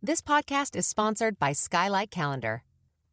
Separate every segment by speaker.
Speaker 1: This podcast is sponsored by Skylight Calendar.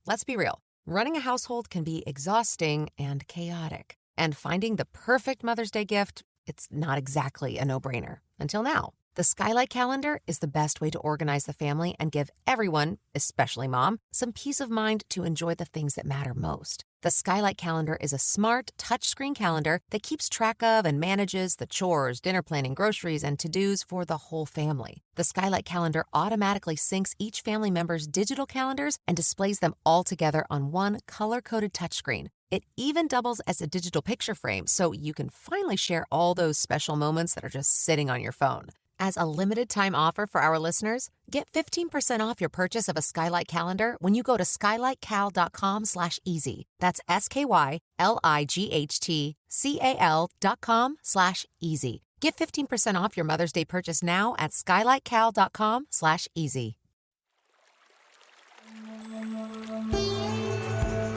Speaker 1: Let's be real. Running a household can be exhausting and chaotic. And finding the perfect Mother's Day gift, it's not exactly a no-brainer. Until now. The Skylight Calendar is the best way to organize the family and give everyone, especially mom, some peace of mind to enjoy the things that matter most. The Skylight Calendar is a smart, touchscreen calendar that keeps track of and manages the chores, dinner planning, groceries, and to-dos for the whole family. The Skylight Calendar automatically syncs each family member's digital calendars and displays them all together on one color-coded touchscreen. It even doubles as a digital picture frame, so you can finally share all those special moments that are just sitting on your phone. As a limited-time offer for our listeners, get 15% off your purchase of a Skylight Calendar when you go to skylightcal.com/easy. That's SKYLIGHTCAL.com/easy. Get 15% off your Mother's Day purchase now at skylightcal.com/easy.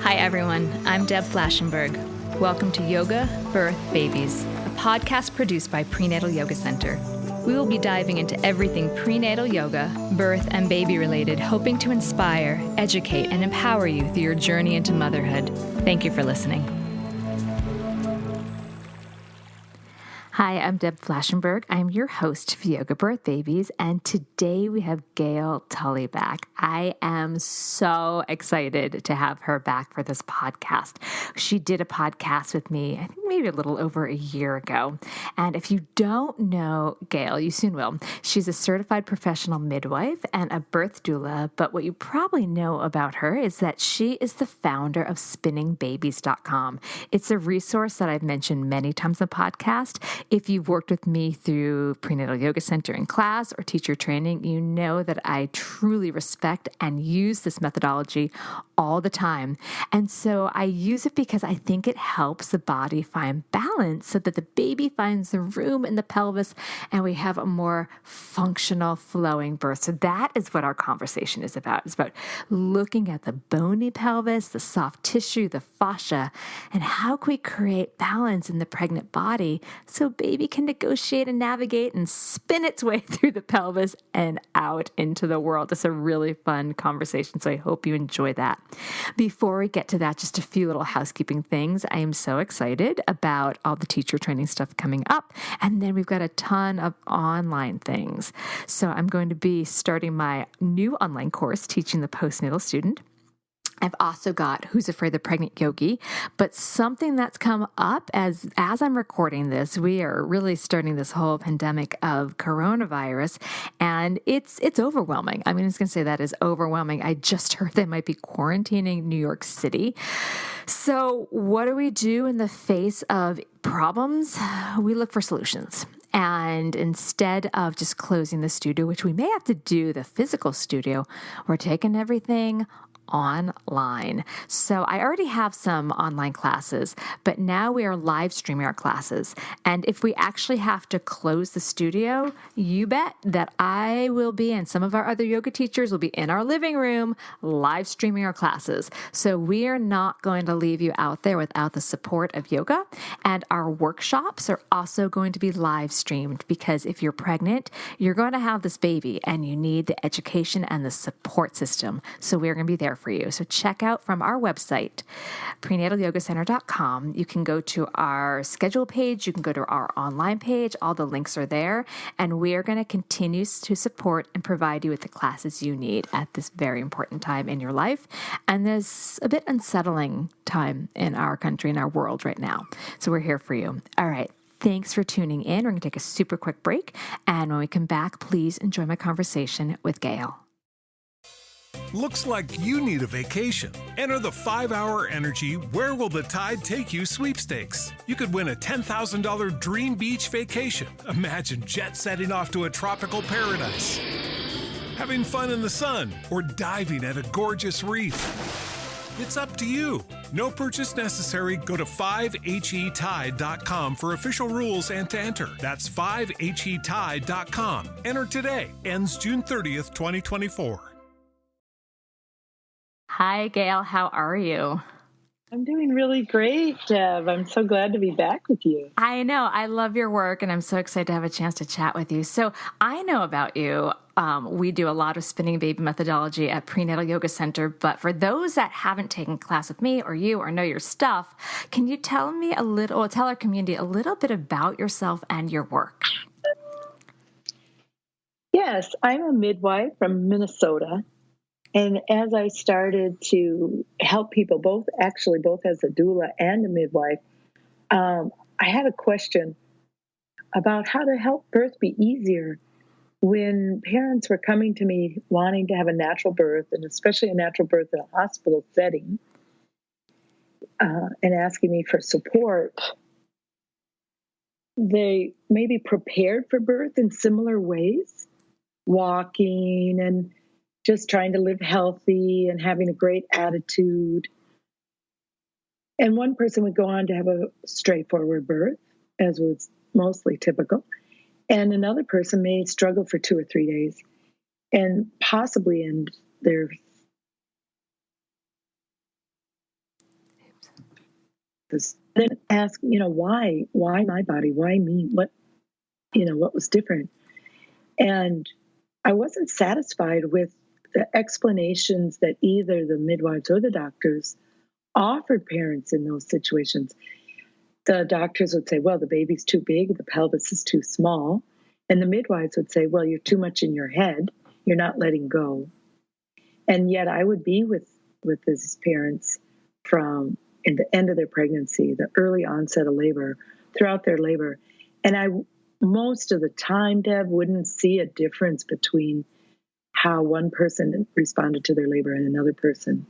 Speaker 2: Hi, everyone. I'm Deb Flashenberg. Welcome to Yoga, Birth, Babies, a podcast produced by Prenatal Yoga Center. We will be diving into everything prenatal yoga, birth, and baby related, hoping to inspire, educate, and empower you through your journey into motherhood. Thank you for listening. Hi, I'm Deb Flashenberg. I'm your host for Yoga Birth Babies, and today we have Gail Tully back. I am so excited to have her back for this podcast. She did a podcast with me, I think maybe a little over a year ago. And if you don't know Gail, you soon will. She's a certified professional midwife and a birth doula, but what you probably know about her is that she is the founder of spinningbabies.com. It's a resource that I've mentioned many times on the podcast. If you've worked with me through Prenatal Yoga Center in class or teacher training, you know that I truly respect and use this methodology all the time. And so I use it because I think it helps the body find balance so that the baby finds the room in the pelvis and we have a more functional, flowing birth. So that is what our conversation is about. It's about looking at the bony pelvis, the soft tissue, the fascia, and how can we create balance in the pregnant body so baby can negotiate and navigate and spin its way through the pelvis and out into the world. It's a really fun conversation, so I hope you enjoy that. Before we get to that, just a few little housekeeping things. I am so excited about all the teacher training stuff coming up, and then we've got a ton of online things. So I'm going to be starting my new online course, Teaching the Postnatal Student. I've also got Who's Afraid the Pregnant Yogi, but something that's come up as I'm recording this, we are really starting this whole pandemic of coronavirus, and it's overwhelming. I was going to say that is overwhelming. I just heard they might be quarantining New York City. So what do we do in the face of problems? We look for solutions. And instead of just closing the studio, which we may have to do, the physical studio, we're taking everything online. So I already have some online classes, but now we are live streaming our classes. And if we actually have to close the studio, you bet that I will be, and some of our other yoga teachers will be in our living room live streaming our classes. So we are not going to leave you out there without the support of yoga. And our workshops are also going to be live streamed because if you're pregnant, you're going to have this baby and you need the education and the support system. So we're going to be there for you. So check out from our website, prenatalyogacenter.com. You can go to our schedule page. You can go to our online page. All the links are there. And we are going to continue to support and provide you with the classes you need at this very important time in your life. And this a bit unsettling time in our country and our world right now. So we're here for you. All right. Thanks for tuning in. We're going to take a super quick break. And when we come back, please enjoy my conversation with Gail.
Speaker 3: Looks like you need a vacation. Enter the 5-Hour Energy Where Will the Tide Take You sweepstakes. You could win a $10,000 dream beach vacation. Imagine jet setting off to a tropical paradise, having fun in the sun, or diving at a gorgeous reef. It's up to you. No purchase necessary. Go to 5HETide.com for official rules and to enter. That's 5HETide.com. Enter today. Ends June 30th, 2024.
Speaker 2: Hi, Gail. How are you?
Speaker 4: I'm doing really great, Deb. I'm so glad to be back with you.
Speaker 2: I know. I love your work, and I'm so excited to have a chance to chat with you. So I know about you. We do a lot of spinning baby methodology at Prenatal Yoga Center, but for those that haven't taken a class with me or you or know your stuff, can you tell our community a little bit about yourself and your work?
Speaker 4: Yes, I'm a midwife from Minnesota. And as I started to help people, both as a doula and a midwife, I had a question about how to help birth be easier when parents were coming to me wanting to have a natural birth, and especially a natural birth in a hospital setting, and asking me for support. They may be prepared for birth in similar ways, walking and just trying to live healthy and having a great attitude. And one person would go on to have a straightforward birth, as was mostly typical. And another person may struggle for 2 or 3 days and possibly end their then ask, why my body? Why me? What was different? And I wasn't satisfied with the explanations that either the midwives or the doctors offered parents in those situations. The doctors would say, well, the baby's too big, the pelvis is too small. And the midwives would say, well, you're too much in your head, you're not letting go. And yet I would be with these parents from in the end of their pregnancy, the early onset of labor, throughout their labor. And I, most of the time, Deb, wouldn't see a difference between how one person responded to their labor and another person.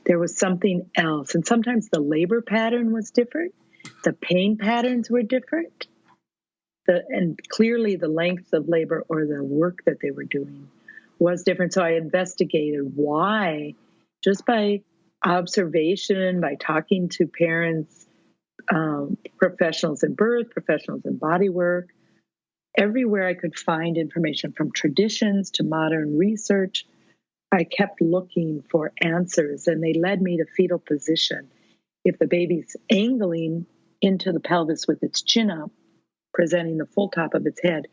Speaker 4: There was something else. And sometimes the labor pattern was different. The pain patterns were different. And clearly the length of labor or the work that they were doing was different. So I investigated why, just by observation, by talking to parents, professionals in birth, professionals in body work, everywhere I could find information from traditions to modern research. I kept looking for answers, and they led me to fetal position. If the baby's angling into the pelvis with its chin up, presenting the full top of its head,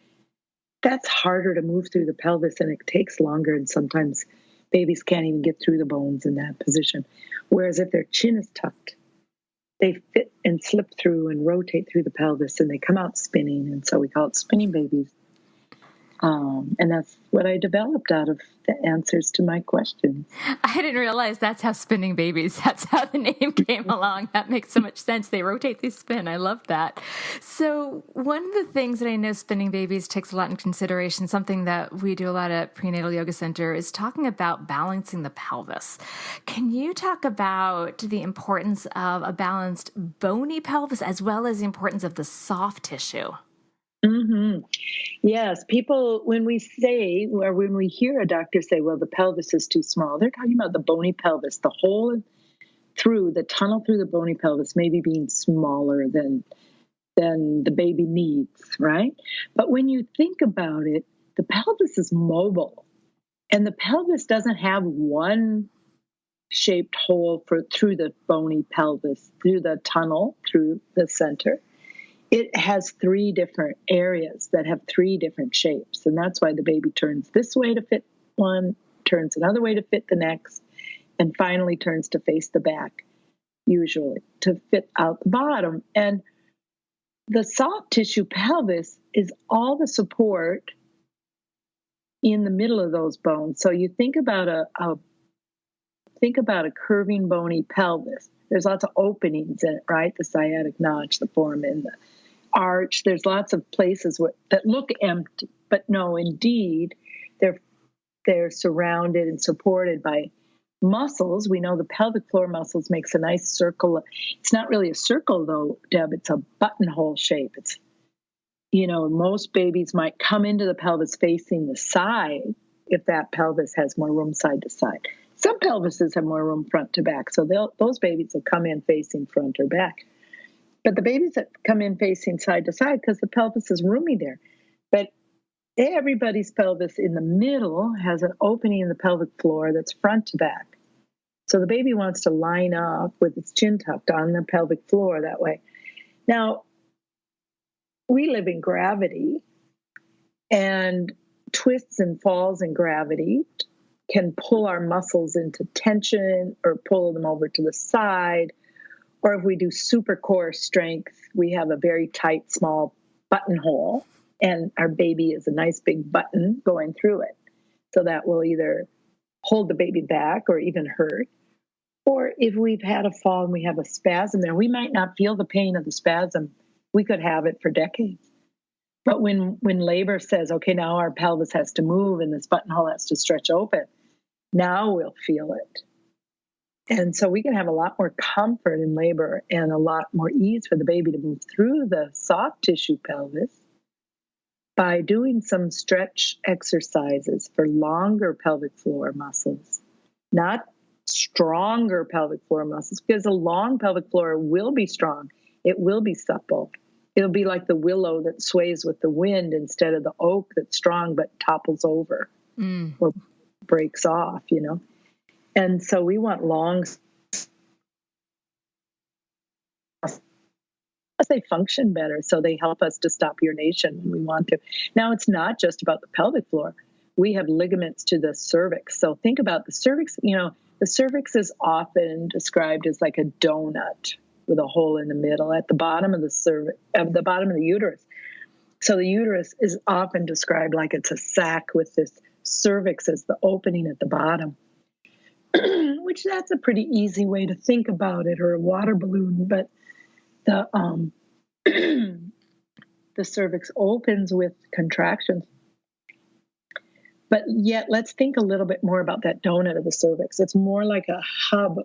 Speaker 4: that's harder to move through the pelvis, and it takes longer, and sometimes babies can't even get through the bones in that position. Whereas if their chin is tucked, they fit and slip through and rotate through the pelvis, and they come out spinning, and so we call it spinning babies. And that's what I developed out of the answers to my questions.
Speaker 2: I didn't realize that's how spinning babies, that's how the name came along. That makes so much sense. They rotate, they spin. I love that. So one of the things that I know spinning babies takes a lot in consideration, something that we do a lot at Prenatal Yoga Center, is talking about balancing the pelvis. Can you talk about the importance of a balanced bony pelvis as well as the importance of the soft tissue?
Speaker 4: Mm-hmm. Yes, people, when we hear a doctor say, well, the pelvis is too small, they're talking about the bony pelvis, the tunnel through the bony pelvis maybe being smaller than the baby needs, right? But when you think about it, the pelvis is mobile, and the pelvis doesn't have one shaped hole through the bony pelvis, through the tunnel, through the center. It has 3 different areas that have 3 different shapes. And that's why the baby turns this way to fit one, turns another way to fit the next, and finally turns to face the back, usually, to fit out the bottom. And the soft tissue pelvis is all the support in the middle of those bones. So you think about a curving bony pelvis. There's lots of openings in it, right? The sciatic notch, the foramen, the arch. There's lots of places that look empty, but no, indeed, they're surrounded and supported by muscles. We know the pelvic floor muscles makes a nice circle. It's not really a circle though, Deb. It's a buttonhole shape. It's, most babies might come into the pelvis facing the side if that pelvis has more room side to side. Some pelvises have more room front to back, so those babies will come in facing front or back. But the babies that come in facing side to side, because the pelvis is roomy there. But everybody's pelvis in the middle has an opening in the pelvic floor that's front to back. So the baby wants to line up with its chin tucked on the pelvic floor that way. Now, we live in gravity, and twists and falls in gravity can pull our muscles into tension or pull them over to the side. Or if we do super core strength, we have a very tight, small buttonhole, and our baby is a nice big button going through it. So that will either hold the baby back or even hurt. Or if we've had a fall and we have a spasm there, we might not feel the pain of the spasm. We could have it for decades. But when labor says, okay, now our pelvis has to move and this buttonhole has to stretch open, now we'll feel it. And so we can have a lot more comfort in labor and a lot more ease for the baby to move through the soft tissue pelvis by doing some stretch exercises for longer pelvic floor muscles, not stronger pelvic floor muscles, because a long pelvic floor will be strong. It will be supple. It'll be like the willow that sways with the wind instead of the oak that's strong but topples over or breaks off, And so we want long, they function better, so they help us to stop urination when we want to. Now, it's not just about the pelvic floor. We have ligaments to the cervix. So think about the cervix. The cervix is often described as like a donut with a hole in the middle at the bottom of the cervix, at the bottom of the uterus. So the uterus is often described like it's a sack with this cervix as the opening at the bottom, which that's a pretty easy way to think about it, or a water balloon. But the the cervix opens with contractions. But yet, let's think a little bit more about that donut of the cervix. It's more like a hub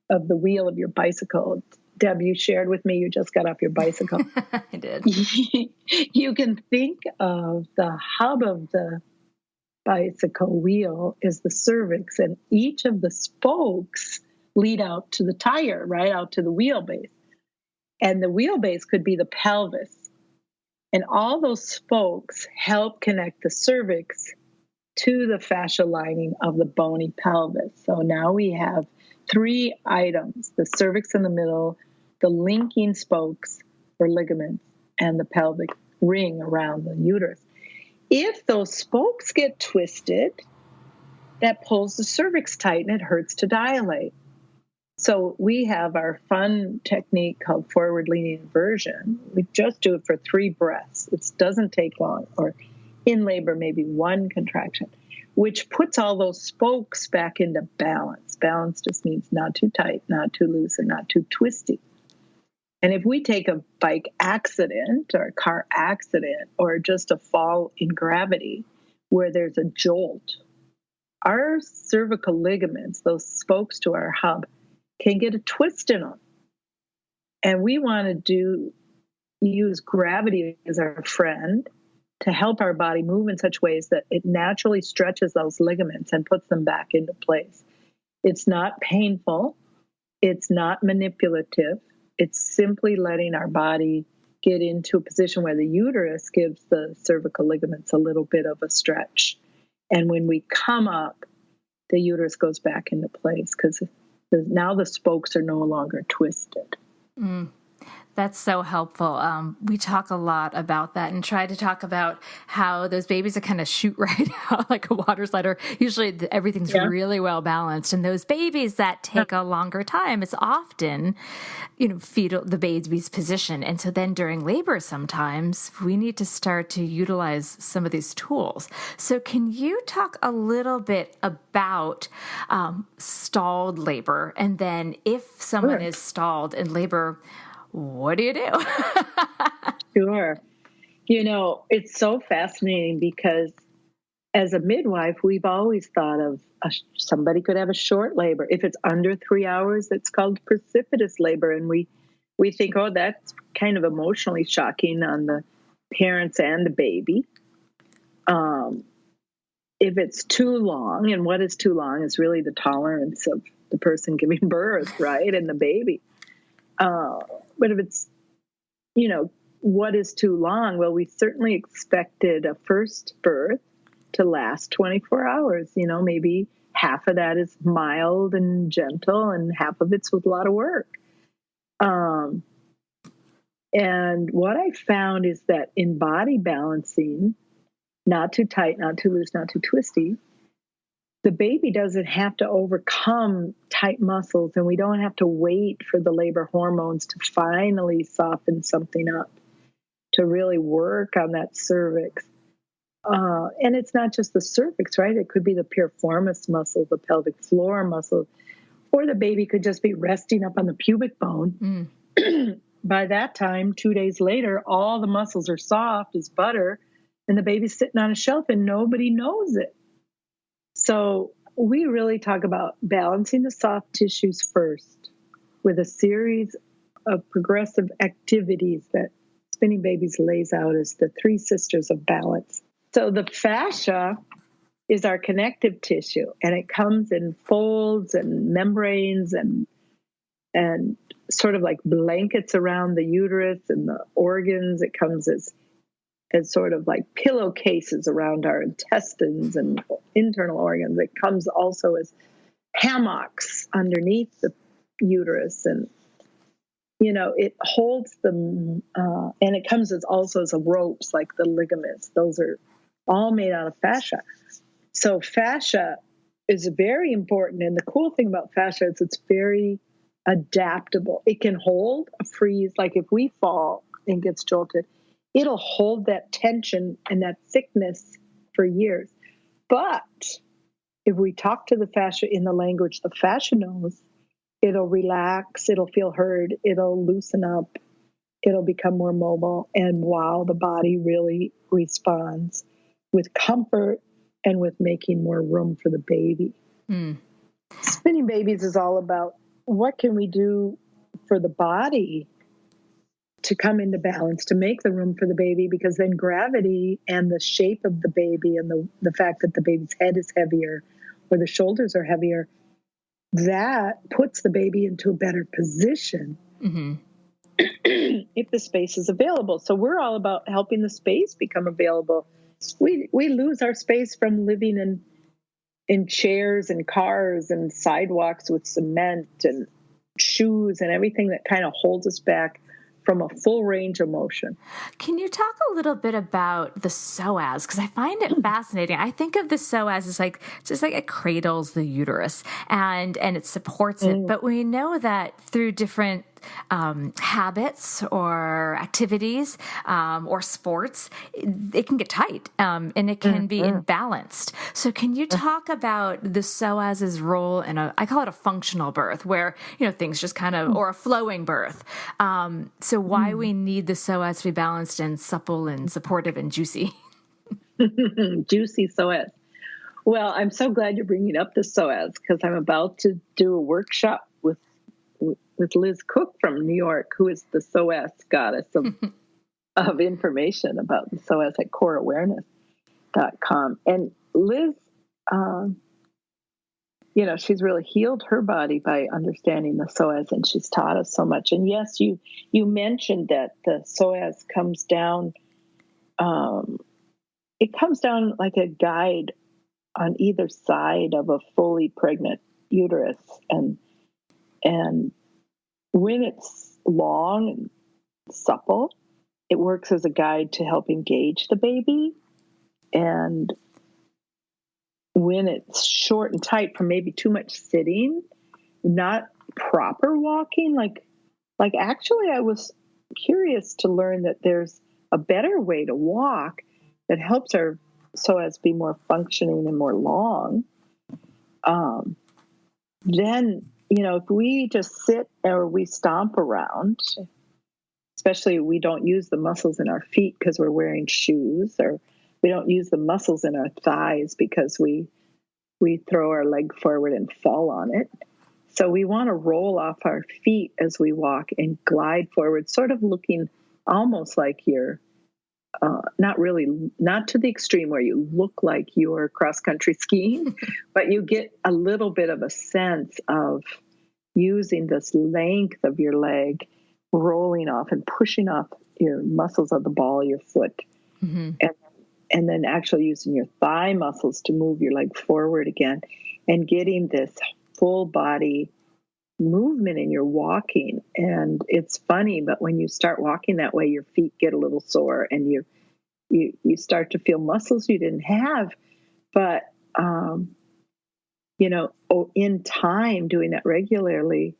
Speaker 4: of the wheel of your bicycle. Deb, you shared with me you just got off your bicycle.
Speaker 2: I did.
Speaker 4: You can think of the hub of the bicycle wheel is the cervix, and each of the spokes lead out to the tire, right out to the wheelbase. And the wheelbase could be the pelvis. And all those spokes help connect the cervix to the fascia lining of the bony pelvis. So now we have 3 items: the cervix in the middle, the linking spokes or ligaments, and the pelvic ring around the uterus. If those spokes get twisted, that pulls the cervix tight and it hurts to dilate. So we have our fun technique called forward leaning inversion. We just do it for 3 breaths. It doesn't take long, or in labor, maybe 1 contraction, which puts all those spokes back into balance. Balance just means not too tight, not too loose, and not too twisty. And if we take a bike accident or a car accident or just a fall in gravity where there's a jolt, our cervical ligaments, those spokes to our hub, can get a twist in them. And we want to use gravity as our friend to help our body move in such ways that it naturally stretches those ligaments and puts them back into place. It's not painful. It's not manipulative. It's simply letting our body get into a position where the uterus gives the cervical ligaments a little bit of a stretch. And when we come up, the uterus goes back into place because now the spokes are no longer twisted.
Speaker 2: That's so helpful. We talk a lot about that and try to talk about how those babies that kind of shoot right out like a water slider. Usually everything's really well balanced. And those babies that take a longer time, it's often, the baby's position. And so then during labor, sometimes we need to start to utilize some of these tools. So can you talk a little bit about stalled labor? And then if someone is stalled in labor, what do you do?
Speaker 4: Sure. It's so fascinating because as a midwife, we've always thought of somebody could have a short labor. If it's under 3 hours, it's called precipitous labor. And we think, oh, that's kind of emotionally shocking on the parents and the baby. If it's too long, and what is too long is really the tolerance of the person giving birth, right, and the baby. But if it's, what is too long? Well, we certainly expected a first birth to last 24 hours, maybe half of that is mild and gentle, and half of it's with a lot of work. And what I found is that in body balancing, not too tight, not too loose, not too twisty, the baby doesn't have to overcome tight muscles, and we don't have to wait for the labor hormones to finally soften something up, to really work on that cervix. And it's not just the cervix, right? It could be the piriformis muscle, the pelvic floor muscle, or the baby could just be resting up on the pubic bone. By that time, 2 days later, all the muscles are soft as butter, and the baby's sitting on a shelf and nobody knows it. So we really talk about balancing the soft tissues first with a series of progressive activities that Spinning Babies lays out as the three sisters of balance. So the fascia is our connective tissue, and it comes in folds and membranes and sort of like blankets around the uterus and the organs. It comes as sort of like pillowcases around our intestines and internal organs. It comes also as hammocks underneath the uterus, and it holds them, and it comes also as ropes, like the ligaments. Those are all made out of fascia. So fascia is very important, and the cool thing about fascia is it's very adaptable. It can hold a freeze, like if we fall and gets jolted, it'll hold that tension and that thickness for years. But if we talk to the fascia in the language the fascia knows, it'll relax, it'll feel heard, it'll loosen up, it'll become more mobile, and wow, the body really responds with comfort and with making more room for the baby. Spinning Babies is all about what can we do for the body to come into balance, to make the room for the baby, because then gravity and the shape of the baby and the fact that the baby's head is heavier or the shoulders are heavier, that puts the baby into a better position if the space is available. So we're all about helping the space become available. We lose our space from living in chairs and cars and sidewalks with cement and shoes and everything that kind of holds us back from a full range of motion.
Speaker 2: Can you talk a little bit about the psoas? Because I find it fascinating. I think of the psoas as just like it cradles the uterus and it supports it. But we know that through different habits or activities or sports, it can get tight and it can be imbalanced. So can you talk about the psoas's role in I call it a functional birth, where things just kind of, or a flowing birth. So why we need the psoas to be balanced and supple and supportive and juicy.
Speaker 4: Juicy psoas. Well, I'm so glad you're bringing up the psoas, because I'm about to do a workshop with Liz Cook from New York, who is the psoas goddess of information about the psoas at coreawareness.com. And Liz, she's really healed her body by understanding the psoas, and she's taught us so much. And yes, you mentioned that the psoas comes down, it comes down like a guide on either side of a fully pregnant uterus. And when it's long and supple, it works as a guide to help engage the baby. And when it's short and tight from maybe too much sitting, not proper walking, like actually I was curious to learn that there's a better way to walk that helps our psoas be more functioning and more long. Then, if we just sit or we stomp around, especially we don't use the muscles in our feet because we're wearing shoes, or we don't use the muscles in our thighs because we throw our leg forward and fall on it. So we want to roll off our feet as we walk and glide forward, sort of looking almost like you're not to the extreme where you look like you're cross-country skiing, but you get a little bit of a sense of using this length of your leg, rolling off and pushing off your muscles of the ball of your foot, and then actually using your thigh muscles to move your leg forward again. and getting this full body movement in your walking. And it's funny, but when you start walking that way, your feet get a little sore and you start to feel muscles you didn't have. But, in time doing that regularly,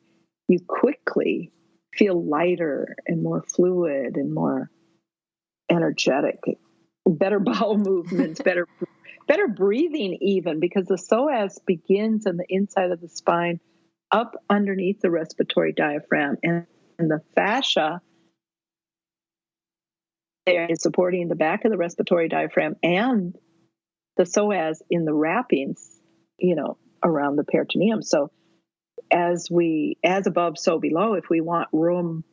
Speaker 4: you quickly feel lighter and more fluid and more energetic, better bowel movements, better breathing even, because the psoas begins on the inside of the spine up underneath the respiratory diaphragm, and the fascia there is supporting the back of the respiratory diaphragm and the psoas in the wrappings, around the peritoneum. So as above, so below, if we want room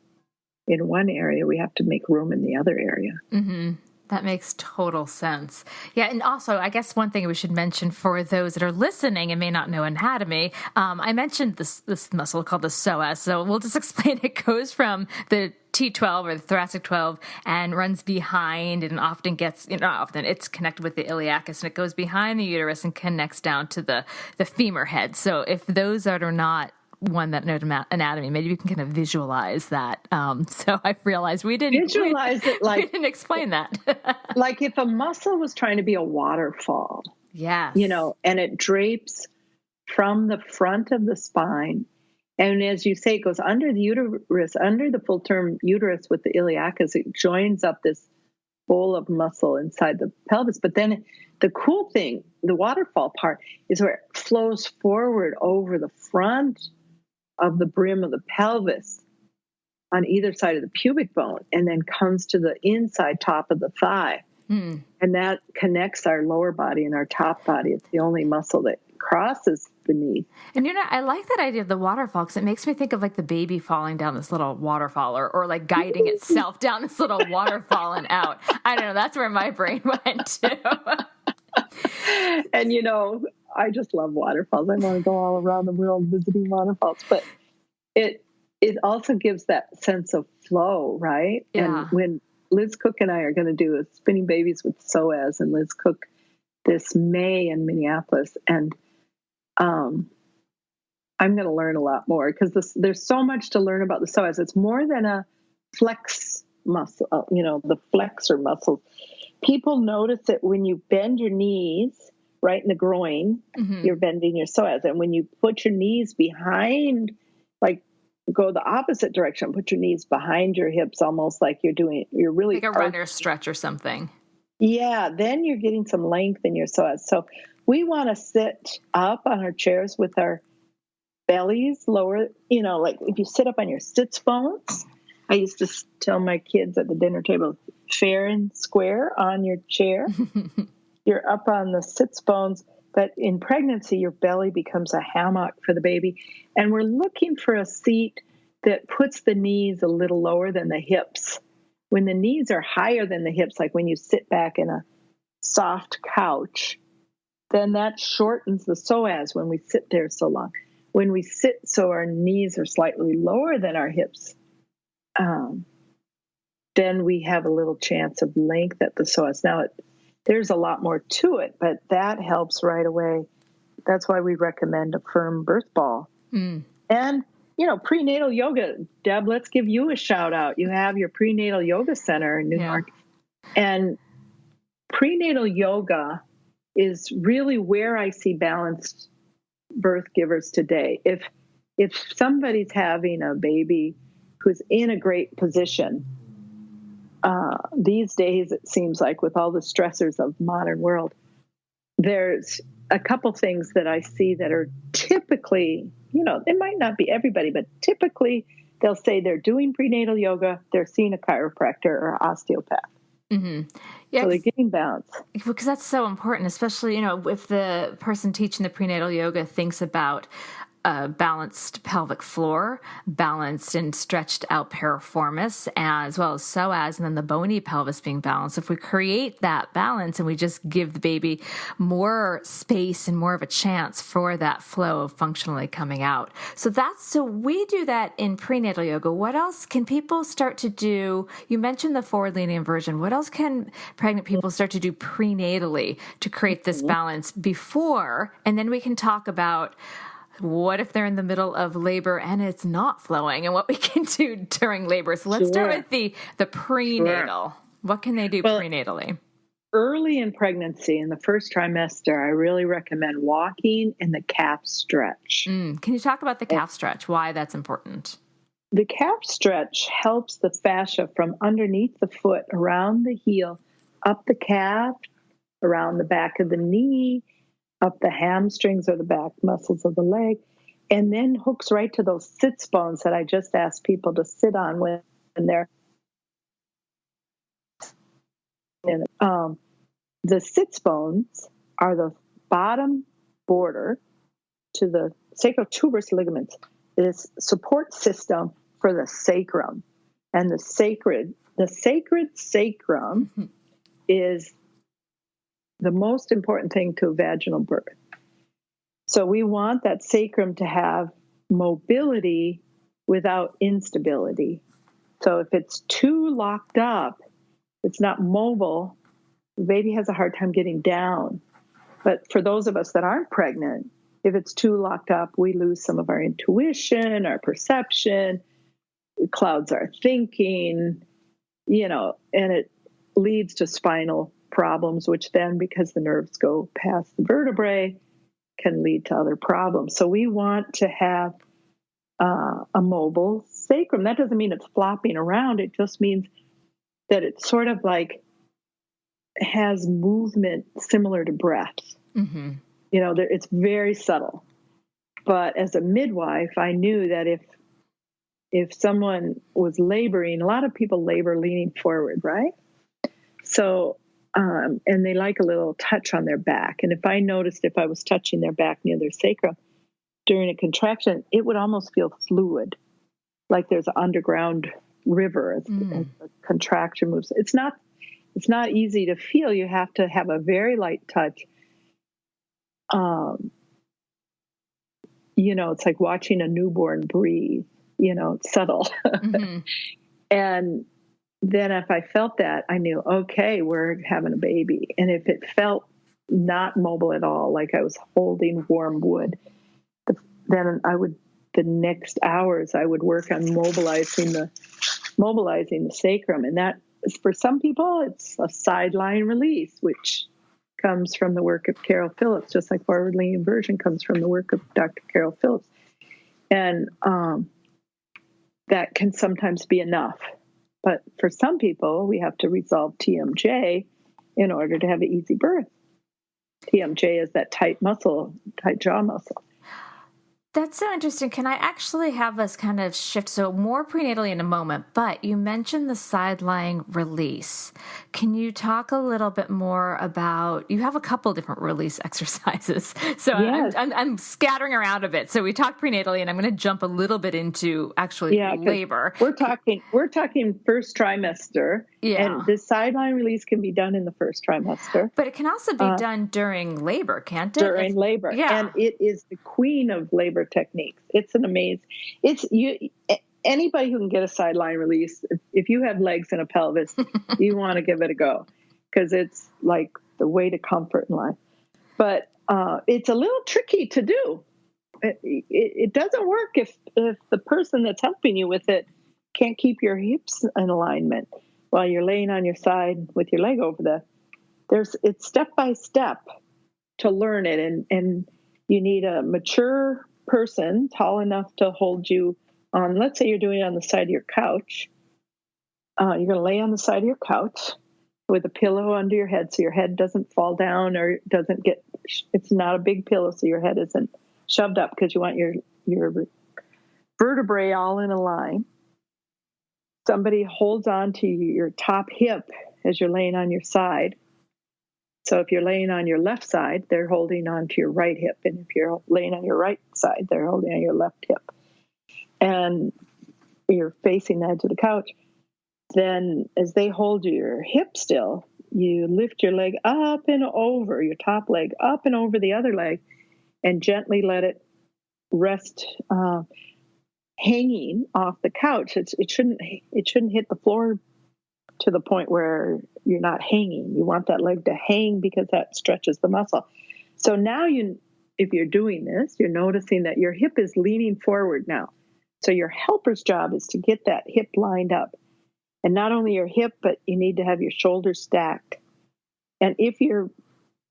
Speaker 4: in one area, we have to make room in the other area.
Speaker 2: Mm-hmm. That makes total sense. Yeah. And also, I guess one thing we should mention for those that are listening and may not know anatomy, I mentioned this muscle called the psoas. So we'll just explain it goes from the T12 or the thoracic 12 and runs behind, and often gets, it's connected with the iliacus, and it goes behind the uterus and connects down to the femur head. So if those that are not one that knows anatomy, maybe you can kind of visualize that. So I realized we didn't explain that.
Speaker 4: Like if a muscle was trying to be a waterfall,
Speaker 2: yes,
Speaker 4: and it drapes from the front of the spine. And as you say, it goes under the uterus, under the full term uterus with the iliacus. It joins up this bowl of muscle inside the pelvis. But then the cool thing, the waterfall part, is where it flows forward over the front of the brim of the pelvis on either side of the pubic bone, and then comes to the inside top of the thigh. And that connects our lower body and our top body. It's the only muscle that crosses beneath.
Speaker 2: And I like that idea of the waterfall, because it makes me think of like the baby falling down this little waterfall, or like guiding itself down this little waterfall and out. I don't know. That's where my brain went to.
Speaker 4: And I just love waterfalls. I want to go all around the world visiting waterfalls, but it also gives that sense of flow, right?
Speaker 2: Yeah.
Speaker 4: And when Liz Cook and I are going to do a Spinning Babies with psoas, and Liz Cook this May in Minneapolis, and I'm going to learn a lot more, because there's so much to learn about the psoas. It's more than a flex muscle, the flexor muscles. People notice it when you bend your knees right in the groin, you're bending your psoas. And when you put your knees behind, like go the opposite direction, put your knees behind your hips, almost like you're really
Speaker 2: like a runner stretch or something.
Speaker 4: Yeah. Then you're getting some length in your psoas. So we want to sit up on our chairs with our bellies lower, like if you sit up on your sits bones. I used to tell my kids at the dinner table, fair and square on your chair. You're up on the sits bones, but in pregnancy, your belly becomes a hammock for the baby. And we're looking for a seat that puts the knees a little lower than the hips. When the knees are higher than the hips, like when you sit back in a soft couch, then that shortens the psoas when we sit there so long. When we sit so our knees are slightly lower than our hips, then we have a little chance of length at the psoas. Now, there's a lot more to it, but that helps right away. That's why we recommend a firm birth ball. And, prenatal yoga. Deb, let's give you a shout out. You have your prenatal yoga center in New York. And prenatal yoga is really where I see balanced birth givers today. If somebody's having a baby who's in a great position, these days, it seems like with all the stressors of the modern world, there's a couple things that I see that are typically, it might not be everybody, but typically they'll say they're doing prenatal yoga, they're seeing a chiropractor or osteopath.
Speaker 2: Yeah,
Speaker 4: so they're getting balance.
Speaker 2: Because that's so important, especially, if the person teaching the prenatal yoga thinks about a balanced pelvic floor, balanced and stretched out piriformis, as well as psoas, and then the bony pelvis being balanced. If we create that balance and we just give the baby more space and more of a chance for that flow of functionally coming out. So we do that in prenatal yoga. What else can people start to do? You mentioned the forward-leaning inversion. What else can pregnant people start to do prenatally to create this balance before? And then we can talk about what if they're in the middle of labor and it's not flowing, and what we can do during labor. So let's start with the prenatal. Sure. What can they do prenatally?
Speaker 4: Early in pregnancy, in the first trimester, I really recommend walking and the calf stretch.
Speaker 2: Can you talk about the calf stretch, why that's important?
Speaker 4: The calf stretch helps the fascia from underneath the foot, around the heel, up the calf, around the back of the knee, up the hamstrings or the back muscles of the leg, and then hooks right to those sits bones that I just asked people to sit on when they're the sits bones are the bottom border to the sacrotuberous ligaments, this support system for the sacrum. And the sacred sacrum is the most important thing to a vaginal birth. So we want that sacrum to have mobility without instability. So if it's too locked up, it's not mobile, the baby has a hard time getting down. But for those of us that aren't pregnant, if it's too locked up, we lose some of our intuition, our perception, it clouds our thinking, and it leads to spinal problems, which then, because the nerves go past the vertebrae, can lead to other problems. So we want to have a mobile sacrum. That doesn't mean it's flopping around. It just means that it's sort of like has movement similar to breath. Mm-hmm. It's very subtle. But as a midwife, I knew that if someone was laboring, a lot of people labor leaning forward, right? So, and they like a little touch on their back. And if I noticed if I was touching their back near their sacrum during a contraction, it would almost feel fluid, like there's an underground river as the contraction moves. It's not easy to feel. You have to have a very light touch. It's like watching a newborn breathe. It's subtle. Mm-hmm. And then if I felt that, I knew, okay, we're having a baby. And if it felt not mobile at all, like I was holding warm wood, then the next hours, I would work on mobilizing the sacrum. And that is, for some people, it's a sideline release, which comes from the work of Carol Phillips, just like forward-leaning inversion comes from the work of Dr. Carol Phillips. And that can sometimes be enough. But for some people, we have to resolve TMJ in order to have an easy birth. TMJ is that tight jaw muscle.
Speaker 2: That's so interesting. Can I actually have us kind of shift? So more prenatally in a moment, but you mentioned the sideline release. Can you talk a little bit more about, you have a couple different release exercises. So yes. I'm scattering around a bit. So we talked prenatally, and I'm going to jump a little bit into actually labor.
Speaker 4: We're talking first trimester. Yeah. And the sideline release can be done in the first trimester.
Speaker 2: But it can also be done during labor, can't it?
Speaker 4: During labor. Yeah. And it is the queen of labor techniques. It's an amazing, anybody who can get a sideline release, if you have legs and a pelvis, you want to give it a go, because it's like the way to comfort in life. But it's a little tricky to do. It doesn't work if the person that's helping you with it can't keep your hips in alignment while you're laying on your side with your leg over it's step by step to learn it. And you need a mature person tall enough to hold you on. Let's say you're doing it on the side of your couch. You're going to lay on the side of your couch with a pillow under your head so your head doesn't fall down or it's not a big pillow so your head isn't shoved up, because you want your vertebrae all in a line. Somebody holds on to your top hip as you're laying on your side. So if you're laying on your left side, they're holding onto your right hip. And if you're laying on your right side, they're holding on your left hip. And you're facing the edge of the couch. Then as they hold your hip still, you lift your leg up and over, your top leg up and over the other leg, and gently let it rest hanging off the couch. It shouldn't hit the floor to the point where you're not hanging. You want that leg to hang because that stretches the muscle. So now if you're doing this, you're noticing that your hip is leaning forward now. So your helper's job is to get that hip lined up. And not only your hip, but you need to have your shoulders stacked. And if your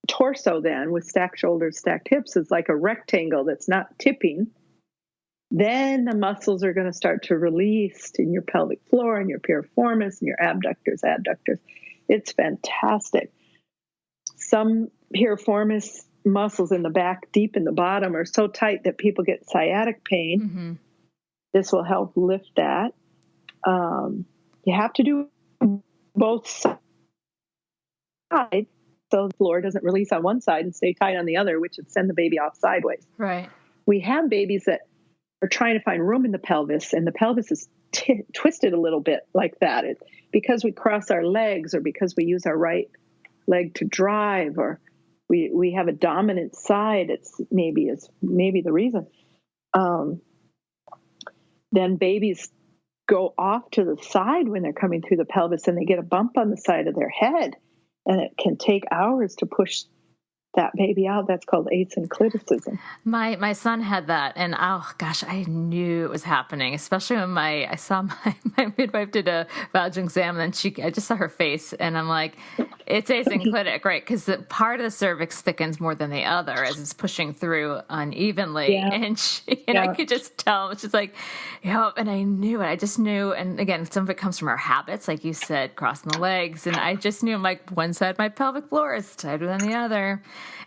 Speaker 4: torso then with stacked shoulders, stacked hips is like a rectangle that's not tipping, then the muscles are going to start to release in your pelvic floor and your piriformis and your adductors. It's fantastic. Some piriformis muscles in the back, deep in the bottom, are so tight that people get sciatic pain. Mm-hmm. This will help lift that. You have to do both sides so the floor doesn't release on one side and stay tight on the other, which would send the baby off sideways.
Speaker 2: Right.
Speaker 4: We have babies that are trying to find room in the pelvis, and the pelvis is twisted a little bit like that. Because we cross our legs, or because we use our right leg to drive, or we have a dominant side. It's maybe the reason. Then babies go off to the side when they're coming through the pelvis, and they get a bump on the side of their head, and it can take hours to push that baby out. That's called asynclitism.
Speaker 2: My son had that, and oh gosh, I knew it was happening, especially when I saw my midwife did a vaginal exam, and then I just saw her face, and I'm like, it's asynclitic, right? Because part of the cervix thickens more than the other as it's pushing through unevenly, and I could just tell. She's like, yep, and I knew it. I just knew, and again, some of it comes from our habits, like you said, crossing the legs, and I just knew, I'm like, one side of my pelvic floor is tighter than the other.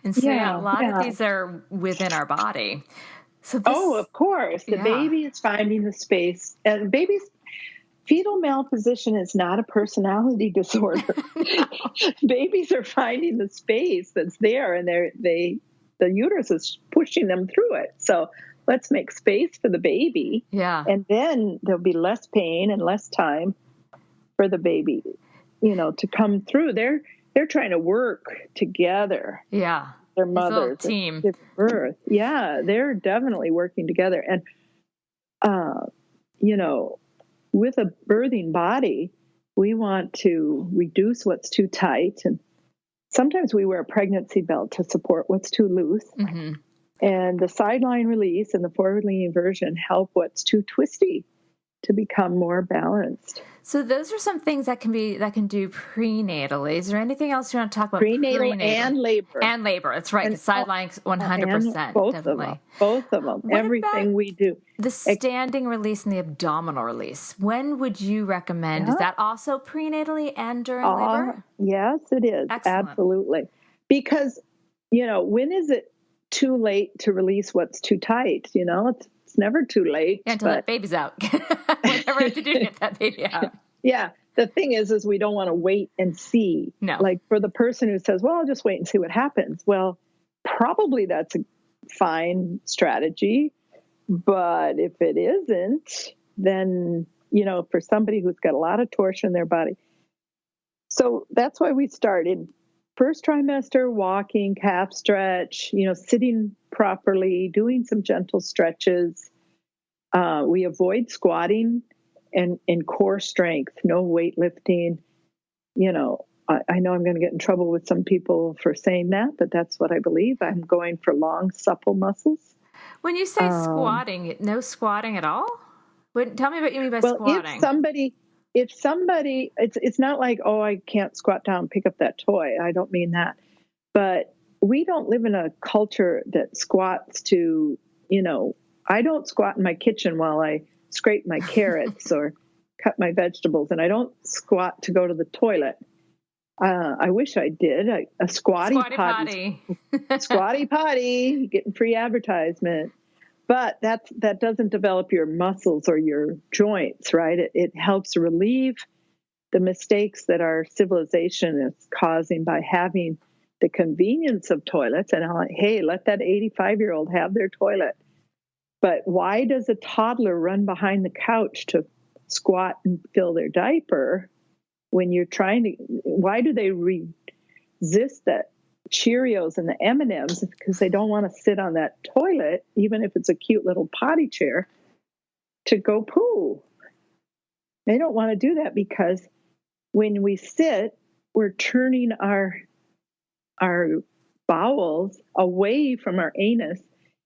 Speaker 2: And so a lot of these are within our body. So
Speaker 4: of course. The baby is finding the space. And baby's fetal malposition is not a personality disorder. Babies are finding the space that's there, and the uterus is pushing them through it. So let's make space for the baby. Yeah. And then there'll be less pain and less time for the baby, to come through. They're trying to work together. Yeah. Their mothers.
Speaker 2: Team.
Speaker 4: Give birth. Yeah, they're definitely working together. And, with a birthing body, we want to reduce what's too tight. And sometimes we wear a pregnancy belt to support what's too loose. Mm-hmm. And the sideline release and the forward leaning version help what's too twisty to become more balanced.
Speaker 2: So those are some things that can do prenatally. Is there anything else you want to talk about?
Speaker 4: Prenatal and labor.
Speaker 2: And labor. That's right. Sideline 100%.
Speaker 4: Both
Speaker 2: definitely.
Speaker 4: Both of them.
Speaker 2: What
Speaker 4: everything we do.
Speaker 2: The standing release and the abdominal release. When would you recommend? Is that also prenatally and during labor?
Speaker 4: Yes, it is. Excellent. Absolutely. Because, when is it too late to release what's too tight? It's never too late.
Speaker 2: Yeah, until that baby's out. Whatever you have to do to get that baby out.
Speaker 4: Yeah. The thing is we don't want to wait and see. No. Like for the person who says, well, I'll just wait and see what happens. Well, probably that's a fine strategy. But if it isn't, then, for somebody who's got a lot of torsion in their body. So that's why we started first trimester, walking, calf stretch, sitting properly, doing some gentle stretches. We avoid squatting and core strength, no weightlifting. I know I'm going to get in trouble with some people for saying that, but that's what I believe. I'm going for long, supple muscles.
Speaker 2: When you say squatting, no squatting at all? Tell me what you mean by squatting.
Speaker 4: If somebody, it's not like, oh, I can't squat down, pick up that toy. I don't mean that. But we don't live in a culture that squats to, I don't squat in my kitchen while I scrape my carrots or cut my vegetables. And I don't squat to go to the toilet. I wish I did. A squatty potty. Squatty potty, getting free advertisement. But that doesn't develop your muscles or your joints, right? It helps relieve the mistakes that our civilization is causing by having the convenience of toilets, and I'm like, hey, let that 85-year-old have their toilet. But why does a toddler run behind the couch to squat and fill their diaper when you're why do they resist that Cheerios and the M&Ms? Because they don't want to sit on that toilet, even if it's a cute little potty chair, to go poo. They don't want to do that because when we sit, we're turning our bowels away from our anus,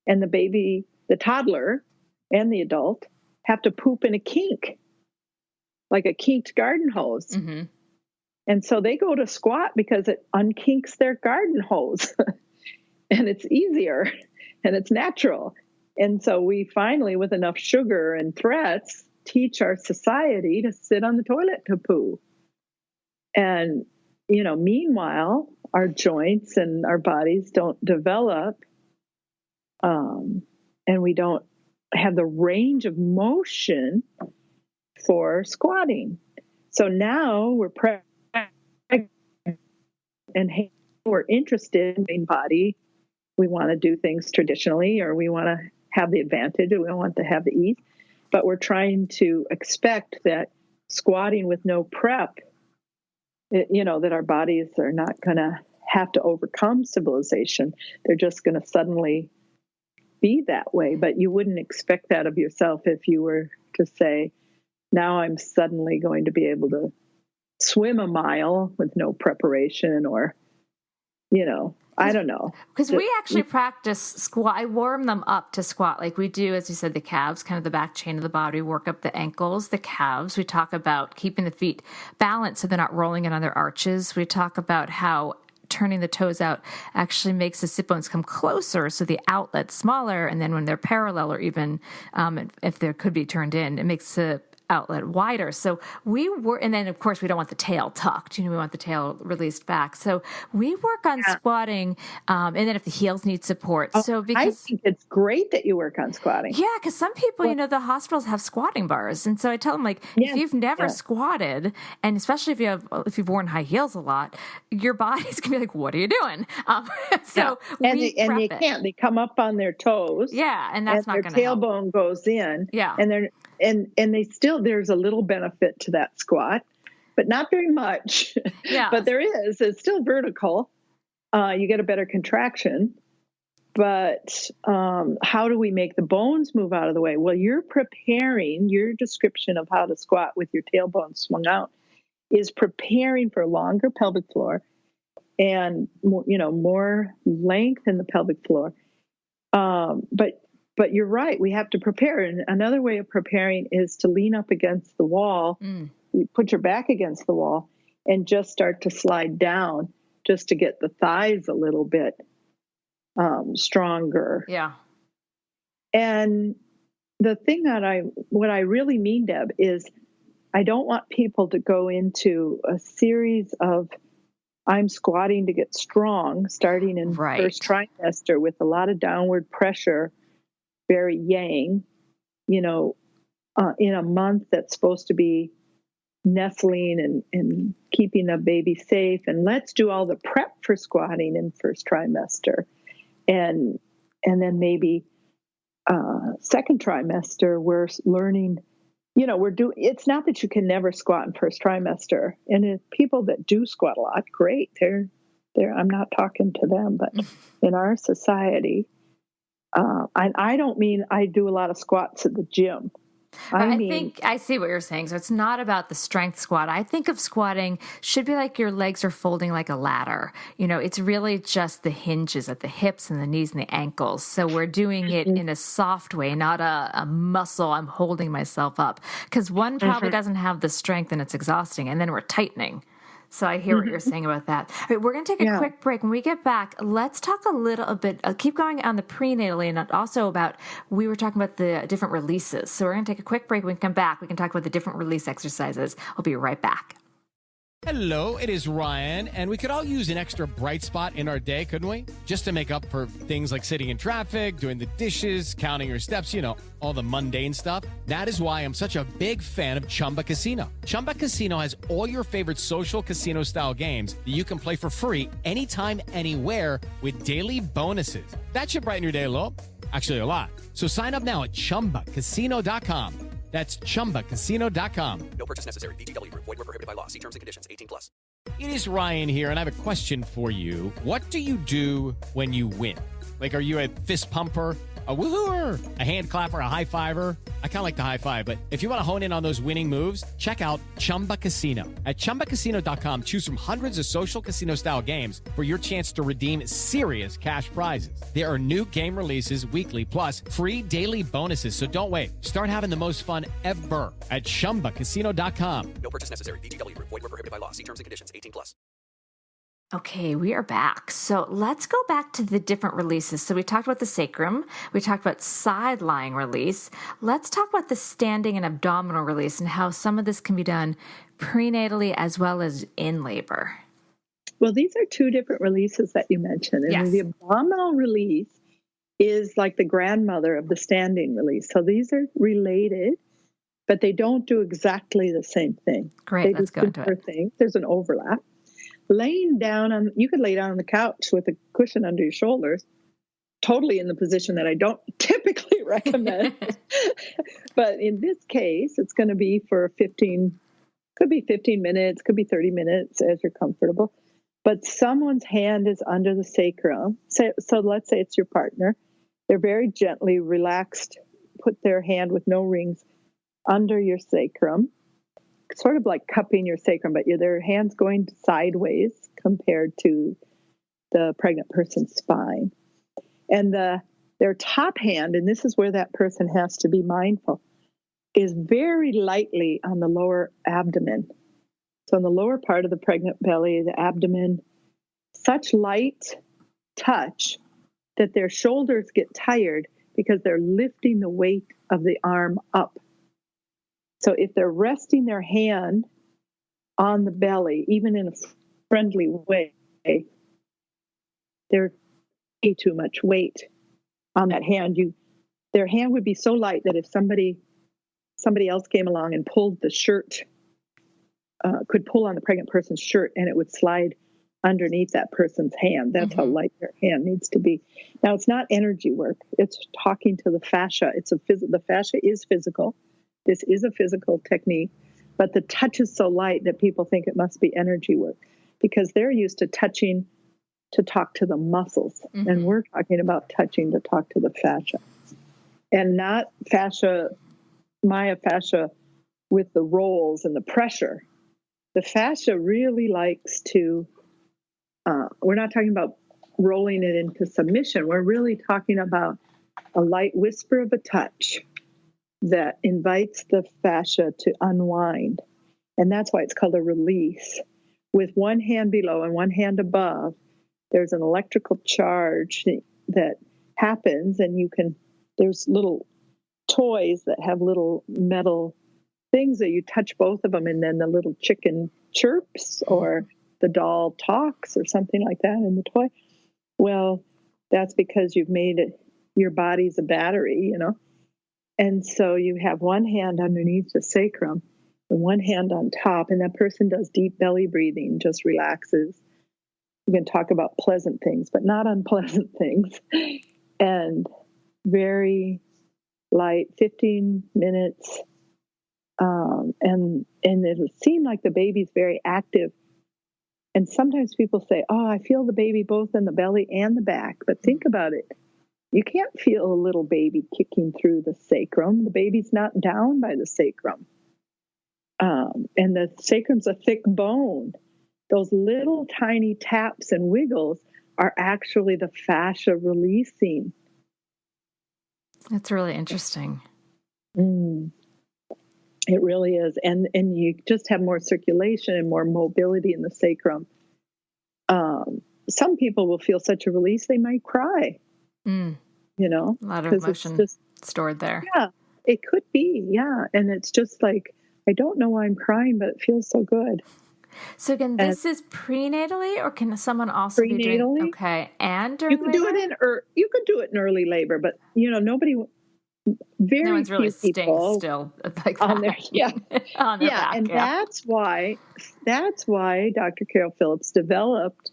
Speaker 4: and the toddler and the adult have to poop in a kink, like a kinked garden hose. Mm-hmm. And so they go to squat because it unkinks their garden hose and it's easier and it's natural. And so we finally, with enough sugar and threats, teach our society to sit on the toilet to poo. And, meanwhile, our joints and our bodies don't develop, and we don't have the range of motion for squatting. So now we're and we're interested in the body. We want to do things traditionally, or we want to have the advantage, or we want to have the ease. But we're trying to expect that squatting with no prep, that our bodies are not going to have to overcome civilization. They're just going to suddenly be that way. But you wouldn't expect that of yourself if you were to say, now I'm suddenly going to be able to swim a mile with no preparation, or, I don't know.
Speaker 2: Because we actually practice squat. I warm them up to squat like we do, as you said, the calves, kind of the back chain of the body, work up the ankles, the calves. We talk about keeping the feet balanced so they're not rolling in on their arches. We talk about how turning the toes out actually makes the sit bones come closer, so the outlet's smaller. And then when they're parallel, or even if they could be turned in, it makes the outlet wider. So and then of course we don't want the tail tucked, we want the tail released back. So we work on squatting, and then if the heels need support. Because
Speaker 4: I think it's great that you work on squatting.
Speaker 2: Yeah, because some people, the hospitals have squatting bars, and so I tell them, like, if you've never squatted, and especially if you've worn high heels a lot, your body's gonna be like, what are you doing?
Speaker 4: And they can't. They come up on their toes.
Speaker 2: Yeah, and that's not going
Speaker 4: to help. Their tailbone goes in.
Speaker 2: Yeah,
Speaker 4: and they still, there's a little benefit to that squat, but not very much. Yeah. But there is. It's still vertical. You get a better contraction. But how do we make the bones move out of the way? Well, you're preparing, your description of how to squat with your tailbone swung out is preparing for a longer pelvic floor and more length in the pelvic floor. But you're right. We have to prepare. And another way of preparing is to lean up against the wall. You put your back against the wall and just start to slide down, just to get the thighs a little bit stronger.
Speaker 2: Yeah.
Speaker 4: And the thing what I really mean, Deb, is I don't want people to go into a series of I'm squatting to get strong, starting in first trimester with a lot of downward pressure, very yang, in a month that's supposed to be nestling and keeping the baby safe. And let's do all the prep for squatting in first trimester. And then maybe second trimester, we're learning, it's not that you can never squat in first trimester. And if people that do squat a lot, great. They're I'm not talking to them, but in our society, I don't mean I do a lot of squats at the gym.
Speaker 2: I think I see what you're saying. So it's not about the strength squat. I think of squatting should be like your legs are folding like a ladder. It's really just the hinges at the hips and the knees and the ankles. So we're doing it in a soft way, not a muscle. I'm holding myself up, because one probably doesn't have the strength and it's exhausting. And then we're tightening. So I hear what you're saying about that. All right, we're going to take a quick break. When we get back, let's talk a little bit, keep going on the prenatally, and also we were talking about the different releases. So we're going to take a quick break. When we come back, we can talk about the different release exercises. We'll be right back.
Speaker 5: Hello, it is Ryan, and we could all use an extra bright spot in our day, couldn't we? Just to make up for things like sitting in traffic, doing the dishes, counting your steps, all the mundane stuff. That is why I'm such a big fan of Chumba Casino. Chumba Casino has all your favorite social casino-style games that you can play for free anytime, anywhere with daily bonuses. That should brighten your day a little. Actually, a lot. So sign up now at ChumbaCasino.com. That's ChumbaCasino.com.
Speaker 6: No purchase necessary. VGW Group. Void where prohibited by law. See terms and conditions. 18+.
Speaker 5: It is Ryan here, and I have a question for you. What do you do when you win? Like, are you a fist pumper, a woohooer, a hand clapper, a high fiver? I kind of like the high five, but if you want to hone in on those winning moves, check out Chumba Casino. At ChumbaCasino.com, choose from hundreds of social casino-style games for your chance to redeem serious cash prizes. There are new game releases weekly, plus free daily bonuses, so don't wait. Start having the most fun ever at ChumbaCasino.com.
Speaker 6: No purchase necessary. VGW Group. Void where prohibited by law. See terms and conditions. 18+.
Speaker 2: Okay, we are back. So let's go back to the different releases. So we talked about the sacrum. We talked about side lying release. Let's talk about the standing and abdominal release and how some of this can be done prenatally as well as in labor.
Speaker 4: Well, these are two different releases that you mentioned. And
Speaker 2: Yes.
Speaker 4: the abdominal release is like the grandmother of the standing release. So these are related, but they don't do exactly the same thing.
Speaker 2: Great, let's go into it.
Speaker 4: Things. There's an overlap. Laying down you could lay down on the couch with a cushion under your shoulders, totally in the position that I don't typically recommend. But in this case, it's going to be for could be 15 minutes, could be 30 minutes as you're comfortable. But someone's hand is under the sacrum. So let's say it's your partner. They're very gently relaxed, put their hand with no rings under your sacrum, sort of like cupping your sacrum, but their hands going sideways compared to the pregnant person's spine. And their top hand, and this is where that person has to be mindful, is very lightly on the lower abdomen. So on the lower part of the pregnant belly, the abdomen, such light touch that their shoulders get tired because they're lifting the weight of the arm up. So if they're resting their hand on the belly, even in a friendly way, there's way too much weight on that hand. Their hand would be so light that if somebody else came along and pulled the shirt, could pull on the pregnant person's shirt and it would slide underneath that person's hand. That's how light their hand needs to be. Now, it's not energy work. It's talking to the fascia. The fascia is physical. This is a physical technique, but the touch is so light that people think it must be energy work because they're used to touching to talk to the muscles. And we're talking about touching to talk to the fascia. And not myofascia with the rolls and the pressure. The fascia really likes to, we're not talking about rolling it into submission. We're really talking about a light whisper of a touch that invites the fascia to unwind. And that's why it's called a release. With one hand below and one hand above, there's an electrical charge that happens, and there's little toys that have little metal things that you touch both of them, and then the little chicken chirps or the doll talks or something like that in the toy. Well, that's because you've made your body's a battery, And so you have one hand underneath the sacrum and one hand on top, and that person does deep belly breathing, just relaxes. You can talk about pleasant things, but not unpleasant things. And very light, 15 minutes. And it'll seem like the baby's very active. And sometimes people say, I feel the baby both in the belly and the back. But think about it. You can't feel a little baby kicking through the sacrum. The baby's not down by the sacrum. And the sacrum's a thick bone. Those little tiny taps and wiggles are actually the fascia releasing.
Speaker 2: That's really interesting.
Speaker 4: It really is. And you just have more circulation and more mobility in the sacrum. Some people will feel such a release, they might cry.
Speaker 2: A lot of emotion stored there.
Speaker 4: Yeah, it could be. Yeah. And it's just like, I don't know why I'm crying, but it feels so good.
Speaker 2: So again,
Speaker 4: And
Speaker 2: this is prenatally, or can someone also be doing,
Speaker 4: prenatally,
Speaker 2: okay, and
Speaker 4: you
Speaker 2: during
Speaker 4: can
Speaker 2: labor?
Speaker 4: do it you can do it in early labor, but
Speaker 2: No
Speaker 4: very
Speaker 2: one's really
Speaker 4: few
Speaker 2: staying
Speaker 4: people
Speaker 2: still like
Speaker 4: on their,
Speaker 2: that on their back.
Speaker 4: and
Speaker 2: Yeah.
Speaker 4: that's why Dr. Carol Phillips developed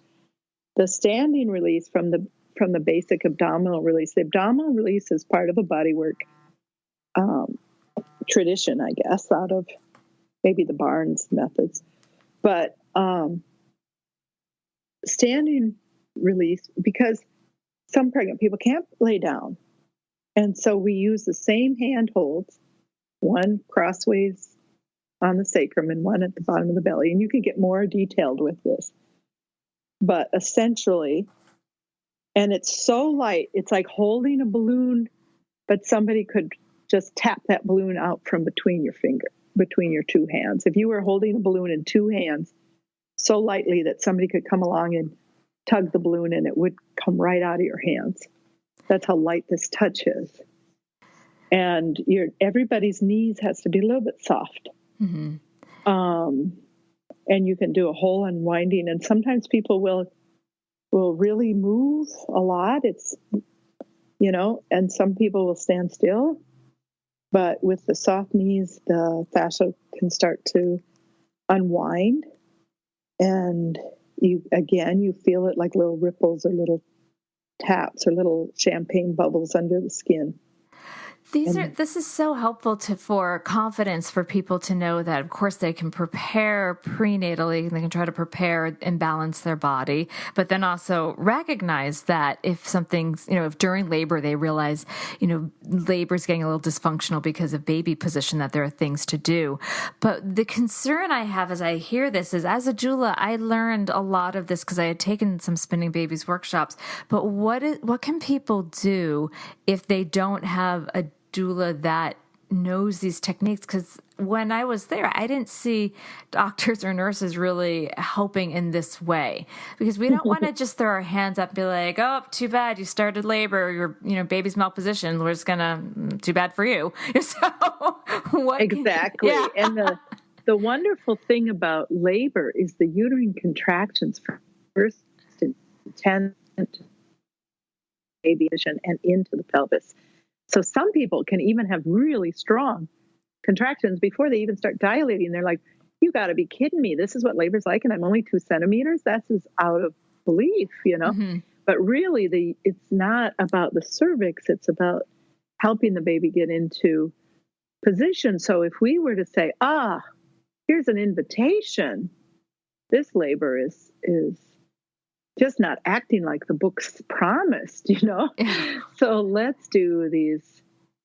Speaker 4: the standing release from the basic abdominal release. The abdominal release is part of a bodywork tradition, I guess, out of maybe the Barnes methods, but standing release, because some pregnant people can't lay down, and so we use the same hand holds, one crossways on the sacrum and one at the bottom of the belly, and you can get more detailed with this, but essentially, and it's so light, it's like holding a balloon, but somebody could just tap that balloon out from between your two hands. If you were holding a balloon in two hands so lightly that somebody could come along and tug the balloon and it would come right out of your hands. That's how light this touch is. And everybody's knees has to be a little bit soft. Mm-hmm. And you can do a whole unwinding, and sometimes people will really move a lot. It's, and some people will stand still, but with the soft knees, the fascia can start to unwind, and you feel it like little ripples or little taps or little champagne bubbles under the skin.
Speaker 2: This is so helpful for confidence for people to know that, of course, they can prepare prenatally, they can try to prepare and balance their body, but then also recognize that if something's, if during labor they realize, labor's getting a little dysfunctional because of baby position, that there are things to do. But the concern I have as I hear this is, as a doula, I learned a lot of this because I had taken some Spinning Babies workshops, but what can people do if they don't have a doula that knows these techniques? Because when I was there, I didn't see doctors or nurses really helping in this way, because we don't want to just throw our hands up and be like, oh, too bad you started labor, your baby's malpositioned, we're just gonna, too bad for you. So
Speaker 4: exactly. Yeah. And the wonderful thing about labor is the uterine contractions from first intent baby position and into the pelvis. So some people can even have really strong contractions before they even start dilating. They're like, you got to be kidding me. This is what labor's like, and I'm only 2 centimeters? That's just out of belief, Mm-hmm. But really, it's not about the cervix. It's about helping the baby get into position. So if we were to say, here's an invitation, this labor is just not acting like the book's promised, So let's do these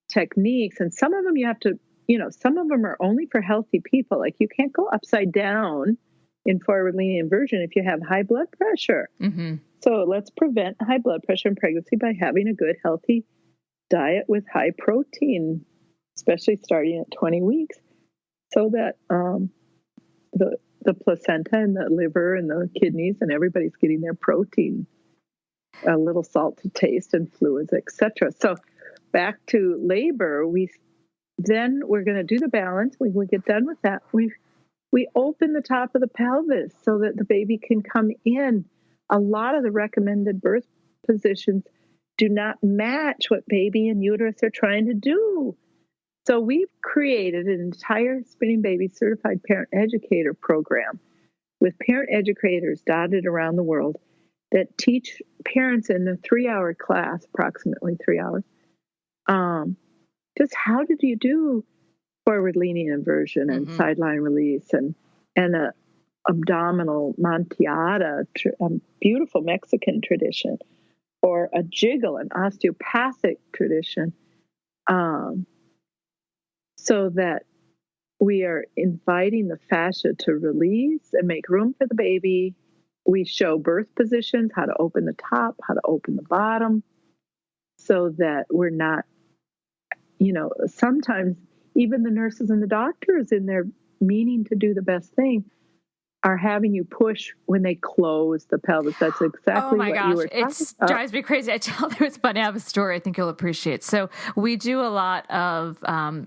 Speaker 4: techniques. And some of them you have to, some of them are only for healthy people. Like you can't go upside down in forward leaning inversion if you have high blood pressure. Mm-hmm. So let's prevent high blood pressure in pregnancy by having a good, healthy diet with high protein, especially starting at 20 weeks, so that the placenta and the liver and the kidneys and everybody's getting their protein, a little salt to taste and fluids, etc. So back to labor, we're going to do the balance. We get done with that. We open the top of the pelvis so that the baby can come in. A lot of the recommended birth positions do not match what baby and uterus are trying to do. So we've created an entire Spinning Babies Certified Parent Educator program with parent educators dotted around the world that teach parents in a 3-hour class, approximately 3 hours, just how did you do forward leaning inversion and mm-hmm. sideline release and a abdominal manteada, a beautiful Mexican tradition, or a jiggle, an osteopathic tradition. So that we are inviting the fascia to release and make room for the baby. We show birth positions, how to open the top, how to open the bottom, so that we're not, sometimes even the nurses and the doctors in their meaning to do the best thing are having you push when they close the pelvis. That's exactly what you were talking
Speaker 2: It
Speaker 4: about.
Speaker 2: drives me crazy. It's funny. I have a story I think you'll appreciate. So we do a lot of,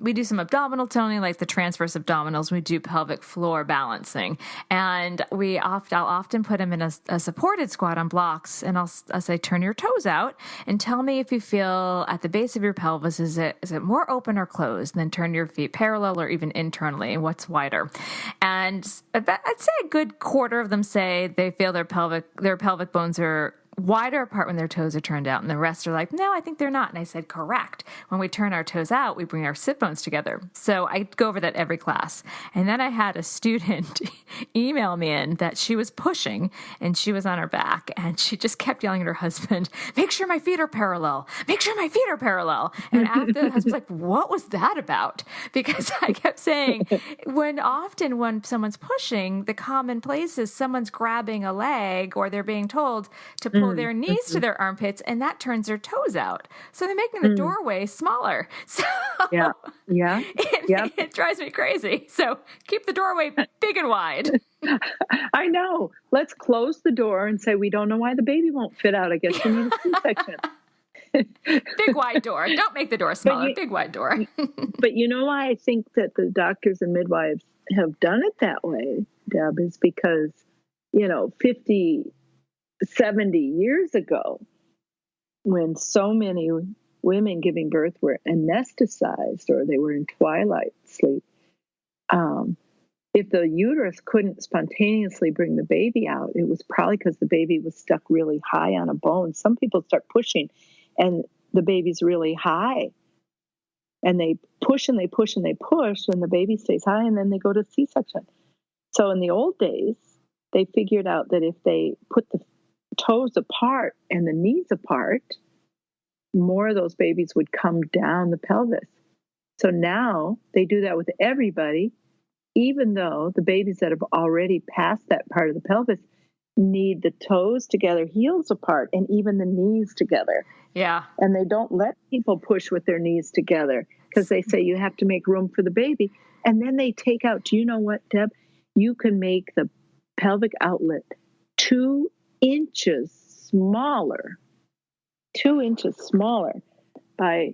Speaker 2: we do some abdominal toning, like the transverse abdominals. We do pelvic floor balancing. And I'll often put them in a supported squat on blocks. And I'll say, turn your toes out and tell me if you feel at the base of your pelvis, is it more open or closed? And then turn your feet parallel or even internally. What's wider? And I'd say a good quarter of them say they feel their pelvic bones are wider apart when their toes are turned out, and the rest are like, no, I think they're not. And I said, correct. When we turn our toes out, we bring our sit bones together. So I go over that every class. And then I had a student email me in that she was pushing and she was on her back and she just kept yelling at her husband, make sure my feet are parallel. Make sure my feet are parallel. And after the husband's like, what was that about? Because I kept saying, when someone's pushing, the common place is someone's grabbing a leg or they're being told to pull their knees to their armpits, and that turns their toes out. So they're making the doorway smaller. So it drives me crazy. So keep the doorway big and wide.
Speaker 4: I know. Let's close the door and say, we don't know why the baby won't fit out. I guess we need a C-section.
Speaker 2: Big wide door. Don't make the door smaller. Big wide door.
Speaker 4: But you know why I think that the doctors and midwives have done it that way, Deb, is because, 50, 70 years ago, when so many women giving birth were anesthetized or they were in twilight sleep, if the uterus couldn't spontaneously bring the baby out, it was probably because the baby was stuck really high on a bone. Some people start pushing and the baby's really high. And they push and they push and they push and the baby stays high and then they go to C-section. So in the old days, they figured out that if they put the toes apart and the knees apart, more of those babies would come down the pelvis. So now they do that with everybody, even though the babies that have already passed that part of the pelvis need the toes together, heels apart, and even the knees together.
Speaker 2: Yeah.
Speaker 4: And they don't let people push with their knees together because they say you have to make room for the baby. And then they take out, do you know what, Deb? You can make the pelvic outlet 2 inches smaller by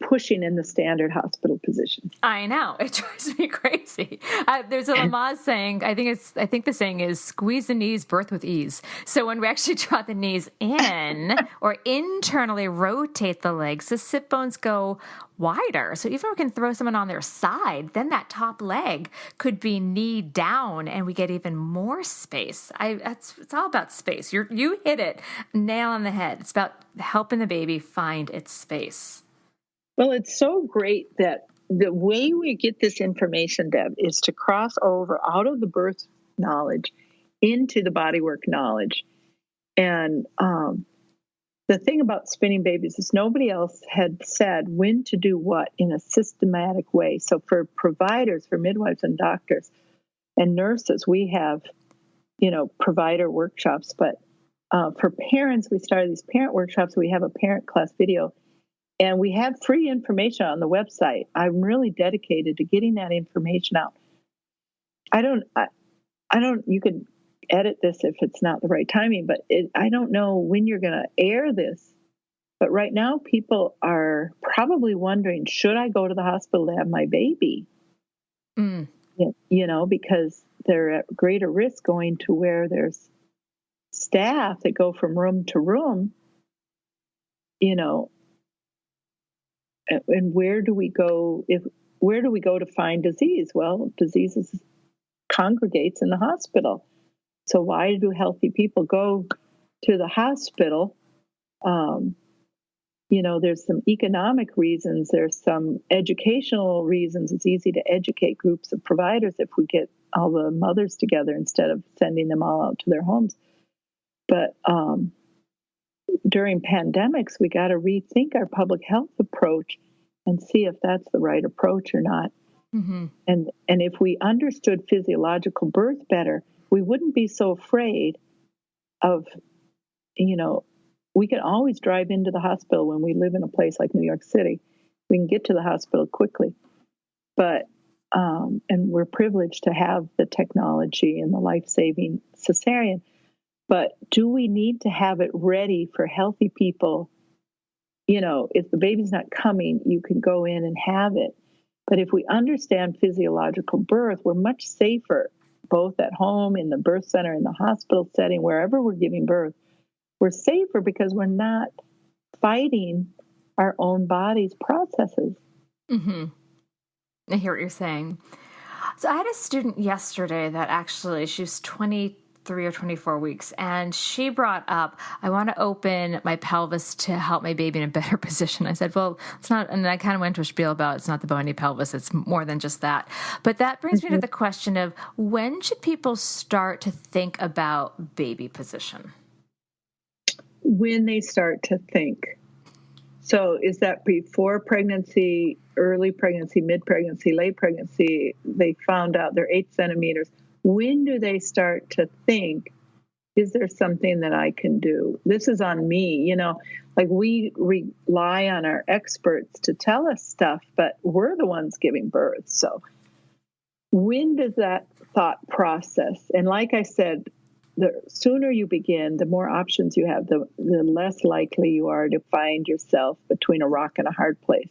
Speaker 4: pushing in the standard hospital position.
Speaker 2: I know. It drives me crazy. There's a Lamaze saying, I think the saying is squeeze the knees, birth with ease. So when we actually draw the knees in or internally rotate the legs, the sit bones go wider. So even if we can throw someone on their side, then that top leg could be knee down and we get even more space. It's all about space. You hit it nail on the head. It's about helping the baby find its space.
Speaker 4: Well, it's so great that the way we get this information, Deb, is to cross over out of the birth knowledge into the bodywork knowledge. And the thing about spinning babies is nobody else had said when to do what in a systematic way. So for providers, for midwives and doctors and nurses, we have, provider workshops. But for parents, we started these parent workshops. We have a parent class video. And we have free information on the website. I'm really dedicated to getting that information out. I don't, you could edit this if it's not the right timing, but I don't know when you're going to air this. But right now, people are probably wondering, should I go to the hospital to have my baby? Because they're at greater risk going to where there's staff that go from room to room, and where do we go to find disease? Well, diseases congregates in the hospital. So why do healthy people go to the hospital? There's some economic reasons. There's some educational reasons. It's easy to educate groups of providers if we get all the mothers together instead of sending them all out to their homes. But during pandemics, we got to rethink our public health approach and see if that's the right approach or not. Mm-hmm. And if we understood physiological birth better, we wouldn't be so afraid of, we can always drive into the hospital when we live in a place like New York City. We can get to the hospital quickly. But and we're privileged to have the technology and the life-saving cesarean. But do we need to have it ready for healthy people? You know, if the baby's not coming, you can go in and have it. But if we understand physiological birth, we're much safer, both at home, in the birth center, in the hospital setting, wherever we're giving birth. We're safer because we're not fighting our own body's processes.
Speaker 2: Mm-hmm. I hear what you're saying. So I had a student yesterday that actually, she was 23 or 24 weeks, and she brought up, I want to open my pelvis to help my baby in a better position. I said, well, it's not, and I kind of went to a spiel about it's not the bony pelvis, it's more than just that. But that brings me to the question of, when should people start to think about baby position?
Speaker 4: When they start to think. So is that before pregnancy, early pregnancy, mid-pregnancy, late pregnancy? They found out they're 8 centimeters. When do they start to think, is there something that I can do? This is on me. You know, like we rely on our experts to tell us stuff, but we're the ones giving birth. So when does that thought process? And like I said, the sooner you begin, the more options you have, the less likely you are to find yourself between a rock and a hard place.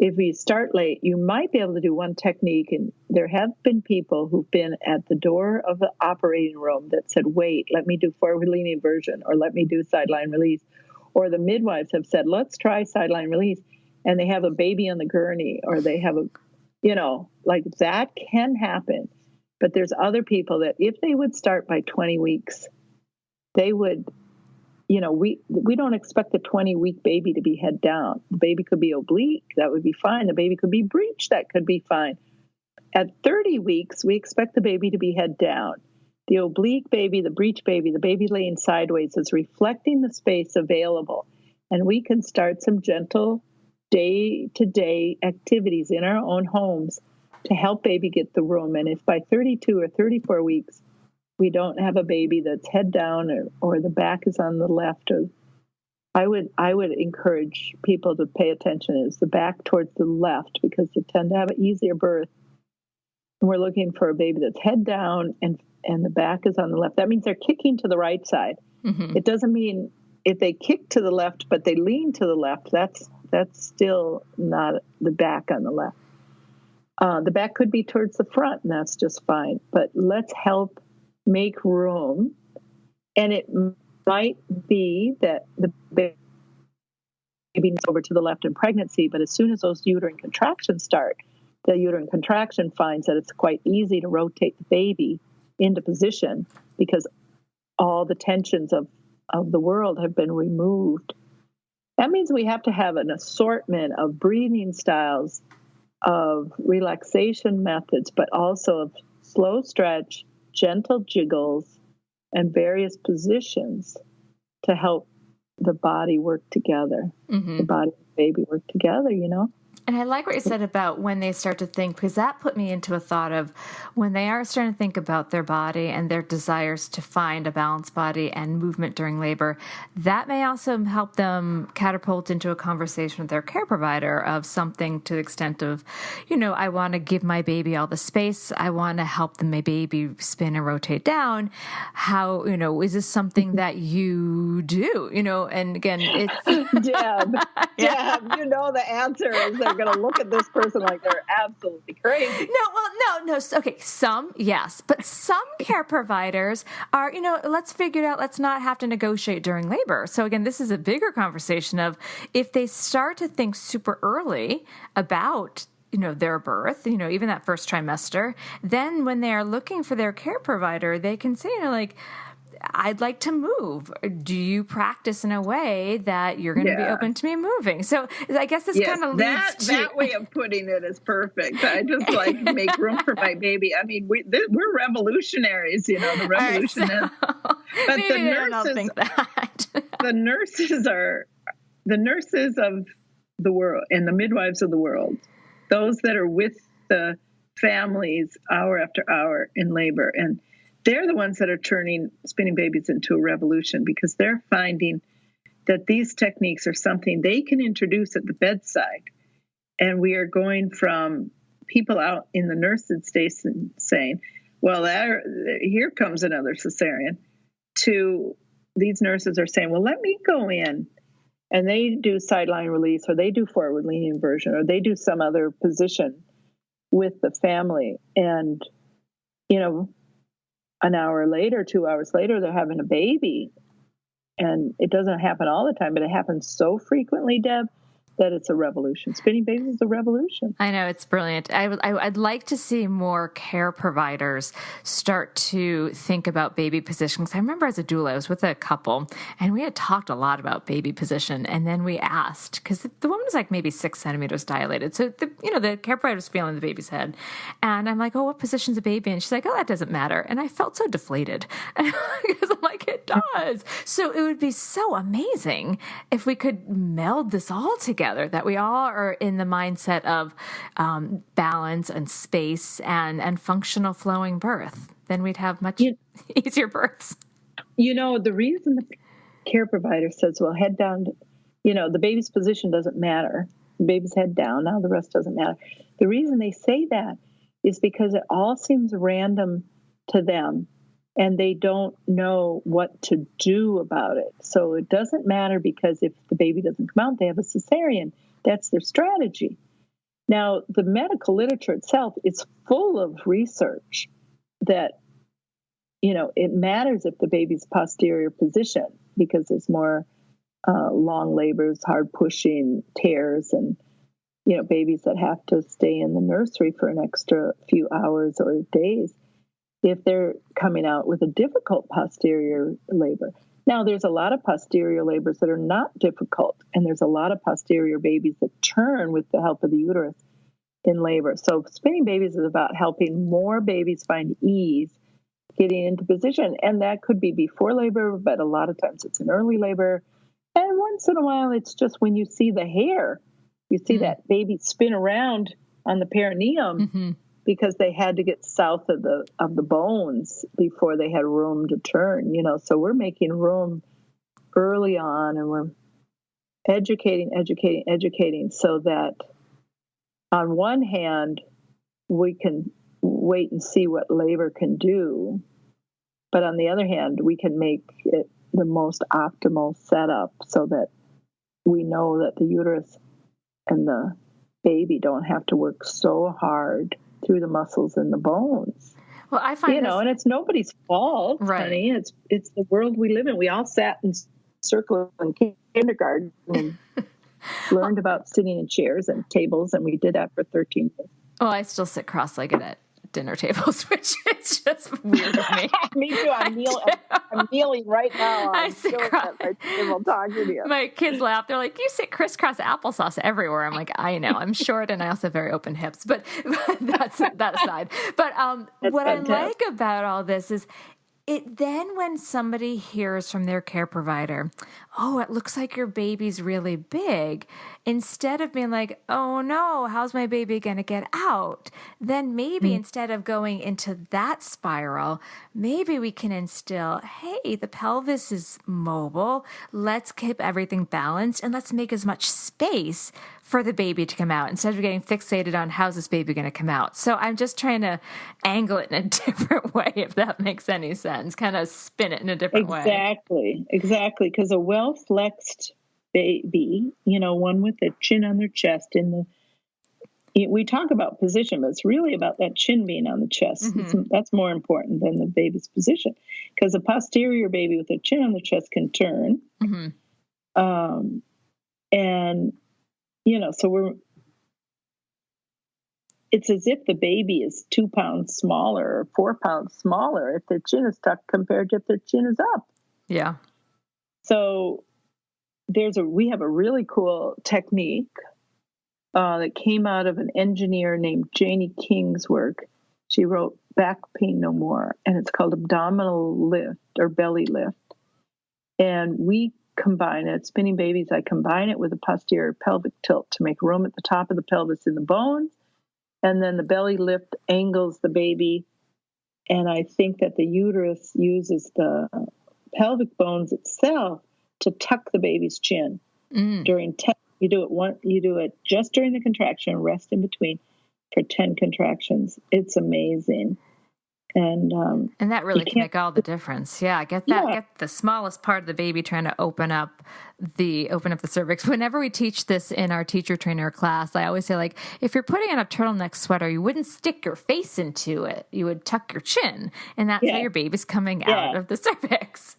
Speaker 4: If you start late, you might be able to do one technique. And there have been people who've been at the door of the operating room that said, wait, let me do forward leaning inversion, or let me do sideline release. Or the midwives have said, let's try sideline release. And they have a baby on the gurney, or they have a, you know, like that can happen. But there's other people that if they would start by 20 weeks, they would, you know, we don't expect the 20-week baby to be head down. The baby could be oblique. That would be fine. The baby could be breech. That could be fine. At 30 weeks, we expect the baby to be head down. The oblique baby, the breech baby, the baby laying sideways is reflecting the space available. And we can start some gentle day-to-day activities in our own homes to help baby get the room. And if by 32 or 34 weeks, we don't have a baby that's head down or the back is on the left, or I would encourage people to pay attention is the back towards the left, because they tend to have an easier birth. And we're looking for a baby that's head down and the back is on the left. That means they're kicking to the right side. Mm-hmm. It doesn't mean if they kick to the left, but they lean to the left, that's still not the back on the left. The back could be towards the front, and that's just fine. But let's help make room. And it might be that the baby is over to the left in pregnancy, but as soon as those uterine contractions start, the uterine contraction finds that it's quite easy to rotate the baby into position because all the tensions of the world have been removed. That means we have to have an assortment of breathing styles, of relaxation methods, but also of slow stretch, gentle jiggles, and various positions to help the body work together. Mm-hmm. The body and the baby work together, you know?
Speaker 2: And I like what you said about when they start to think, because that put me into a thought of when they are starting to think about their body and their desires to find a balanced body and movement during labor, that may also help them catapult into a conversation with their care provider of something to the extent of, you know, I want to give my baby all the space. I want to help my baby spin and rotate down. How, you know, is this something that you do? You know, and again, it's...
Speaker 4: Deb, you know the answer is they're going to look at this person like they're absolutely crazy.
Speaker 2: No. Okay, some, yes. But some care providers are, you know, let's figure it out. Let's not have to negotiate during labor. So again, this is a bigger conversation of if they start to think super early about, you know, their birth, you know, even that first trimester, then when they are looking for their care provider, they can say, you know, like, I'd like to move. Do you practice in a way that you're going to be open to me moving? So I guess this kind of leads to...
Speaker 4: That way of putting it is perfect. I just like make room for my baby. I mean, we're revolutionaries, you know, the revolutionists.
Speaker 2: Right, so
Speaker 4: but the nurses,
Speaker 2: think that.
Speaker 4: the nurses of the world and the midwives of the world, those that are with the families hour after hour in labor, and they're the ones that are turning spinning babies into a revolution, because they're finding that these techniques are something they can introduce at the bedside. And we are going from people out in the nurses' station saying, well, here comes another cesarean, to these nurses are saying, well, let me go in. And they do sideline release, or they do forward leaning inversion, or they do some other position with the family. And, an hour later, 2 hours later, they're having a baby. And it doesn't happen all the time, but it happens so frequently, Deb, that it's a revolution. Spinning babies is a revolution.
Speaker 2: I know, it's brilliant. I'd like to see more care providers start to think about baby positions. I remember as a doula, I was with a couple, and we had talked a lot about baby position. And then we asked, because the woman was like maybe 6 centimeters dilated. So, the care provider was feeling the baby's head. And I'm like, oh, what position's a baby? And she's like, oh, that doesn't matter. And I felt so deflated. Because I'm like, it does. So it would be so amazing if we could meld this all together, that we all are in the mindset of balance and space and functional flowing birth. Then we'd have much easier births.
Speaker 4: The reason the care provider says, well, head down, the baby's position doesn't matter. The baby's head down. Now the rest doesn't matter. The reason they say that is because it all seems random to them, and they don't know what to do about it. So it doesn't matter, because if the baby doesn't come out, they have a cesarean. That's their strategy. Now, the medical literature itself is full of research that, it matters if the baby's posterior position, because there's more long labors, hard pushing, tears, and, babies that have to stay in the nursery for an extra few hours or days if they're coming out with a difficult posterior labor. Now, there's a lot of posterior labors that are not difficult, and there's a lot of posterior babies that turn with the help of the uterus in labor. So spinning babies is about helping more babies find ease getting into position, and that could be before labor, but a lot of times it's in early labor. And once in a while, it's just when you see the hair, you see that baby spin around on the perineum, because they had to get south of the bones before they had room to turn, So we're making room early on, and we're educating, so that on one hand, we can wait and see what labor can do. But on the other hand, we can make it the most optimal setup so that we know that the uterus and the baby don't have to work so hard through the muscles and the bones.
Speaker 2: Well, I find
Speaker 4: and it's nobody's fault,
Speaker 2: right?
Speaker 4: Honey. It's the world we live in. We all sat in circle in kindergarten and learned about sitting in chairs and tables, and we did that for 13 years.
Speaker 2: Oh, I still sit cross-legged at dinner tables, which is just weird to me.
Speaker 4: Me too. I'm kneeling right now.
Speaker 2: I sit cross.
Speaker 4: Talking to you.
Speaker 2: My kids laugh. They're like, "You sit crisscross applesauce everywhere." I'm like, "I know. I'm short, and I also have very open hips." But that's that aside. But what fantastic. I like about all this is, then when somebody hears from their care provider, oh, it looks like your baby's really big, instead of being like, oh no, how's my baby going to get out? Then maybe instead of going into that spiral, maybe we can instill, hey, the pelvis is mobile. Let's keep everything balanced, and let's make as much space for the baby to come out, instead of getting fixated on how's this baby going to come out. So I'm just trying to angle it in a different way, if that makes any sense, kind of spin it in a different way.
Speaker 4: Exactly. Because a well-flexed baby, one with a chin on their chest, we talk about position, but it's really about that chin being on the chest. That's more important than the baby's position, because a posterior baby with a chin on the chest can turn. And so it's as if the baby is 2 pounds smaller or 4 pounds smaller if their chin is tucked compared to if their chin is up.
Speaker 2: Yeah.
Speaker 4: So we have a really cool technique that came out of an engineer named Janie King's work. She wrote Back Pain No More, and it's called abdominal lift or belly lift. And we combine it, spinning babies, I combine it with a posterior pelvic tilt to make room at the top of the pelvis in the bones. And then the belly lift angles the baby. And I think that the uterus uses the pelvic bones itself to tuck the baby's chin. During you do it just during the contraction, rest in between. for 10 contractions. It's amazing. And
Speaker 2: that really can make all the difference. Yeah, get the smallest part of the baby trying to open up the cervix. Whenever we teach this in our teacher trainer class, I always say, like, if you're putting on a turtleneck sweater, you wouldn't stick your face into it. You would tuck your chin, and that's how your baby's coming out of the cervix.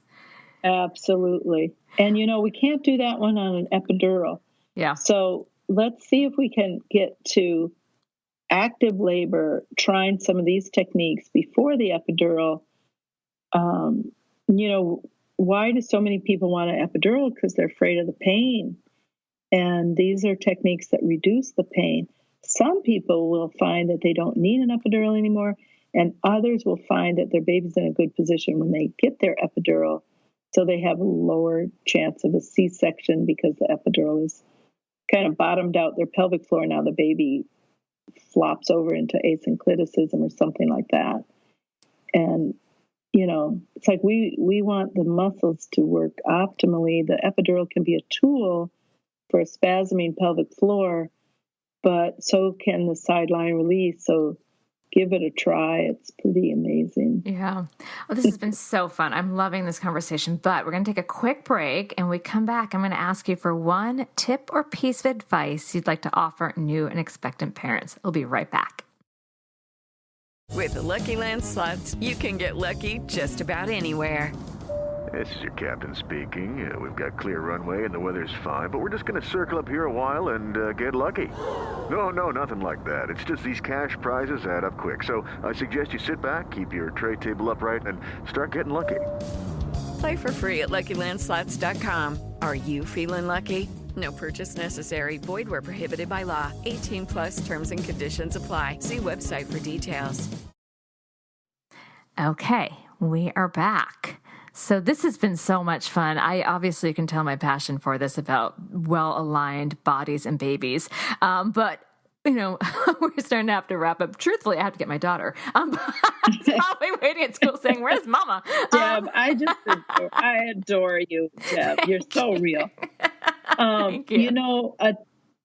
Speaker 4: Absolutely. And we can't do that one on an epidural.
Speaker 2: Yeah.
Speaker 4: So let's see if we can get to active labor, trying some of these techniques before the epidural. Why do so many people want an epidural? Because they're afraid of the pain. And these are techniques that reduce the pain. Some people will find that they don't need an epidural anymore, and others will find that their baby's in a good position when they get their epidural, so they have a lower chance of a C-section because the epidural is kind of bottomed out their pelvic floor. Now the baby flops over into asynclitism or something like that. And, it's like we want the muscles to work optimally. The epidural can be a tool for a spasming pelvic floor, but so can the sideline release. So give it a try. It's pretty amazing.
Speaker 2: Yeah. Well, this has been so fun. I'm loving this conversation, but we're going to take a quick break, and when we come back, I'm going to ask you for one tip or piece of advice you'd like to offer new and expectant parents. We'll be right back.
Speaker 7: With the Lucky Land Slots, you can get lucky just about anywhere.
Speaker 8: This is your captain speaking. We've got clear runway and the weather's fine, but we're just going to circle up here a while and get lucky. No, nothing like that. It's just these cash prizes add up quick. So I suggest you sit back, keep your tray table upright, and start getting lucky.
Speaker 7: Play for free at LuckyLandSlots.com. Are you feeling lucky? No purchase necessary. Void where prohibited by law. 18 plus terms and conditions apply. See website for details.
Speaker 2: Okay, we are back. So this has been so much fun. I obviously can tell my passion for this about well-aligned bodies and babies. But we're starting to have to wrap up. Truthfully, I have to get my daughter. She's probably waiting at school saying, "Where's Mama?"
Speaker 4: Deb, I adore you, Deb. You're so real.
Speaker 2: Thank you.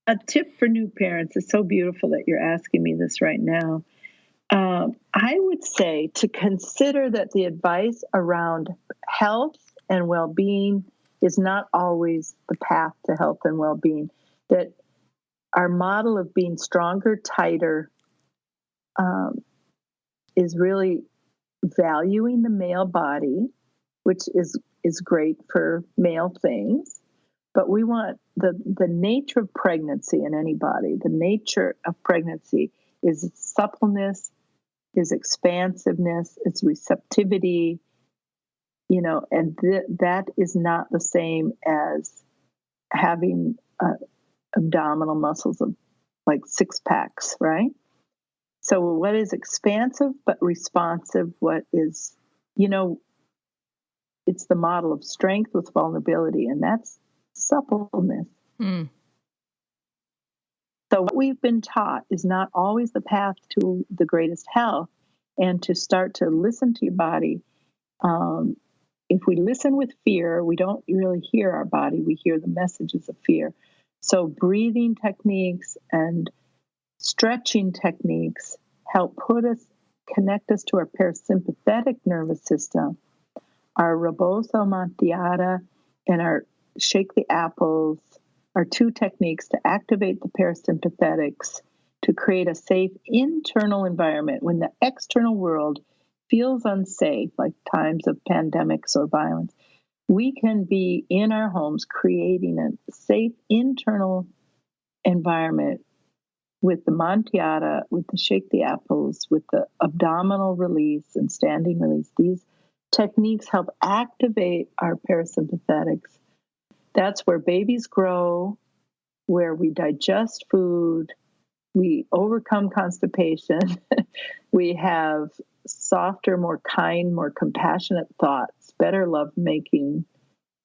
Speaker 4: A tip for new parents is so beautiful that you're asking me this right now. I would say to consider that the advice around health and well-being is not always the path to health and well-being. That our model of being stronger, tighter, is really valuing the male body, which is great for male things. But we want the nature of pregnancy in any body. The nature of pregnancy is suppleness, is expansiveness, is receptivity, and that is not the same as having abdominal muscles of like six packs, right? So what is expansive but responsive? What is, it's the model of strength with vulnerability, and that's suppleness.
Speaker 2: Mm.
Speaker 4: So what we've been taught is not always the path to the greatest health, and to start to listen to your body. If we listen with fear, we don't really hear our body. We hear the messages of fear. So breathing techniques and stretching techniques help connect us to our parasympathetic nervous system. Our rebozo amontillado and our shake the apples are two techniques to activate the parasympathetics to create a safe internal environment when the external world feels unsafe, like times of pandemics or violence. We can be in our homes creating a safe internal environment with the amontillado, with the shake the apples, with the abdominal release and standing release. These techniques help activate our parasympathetics. That's where babies grow, where we digest food, we overcome constipation, we have softer, more kind, more compassionate thoughts, better lovemaking.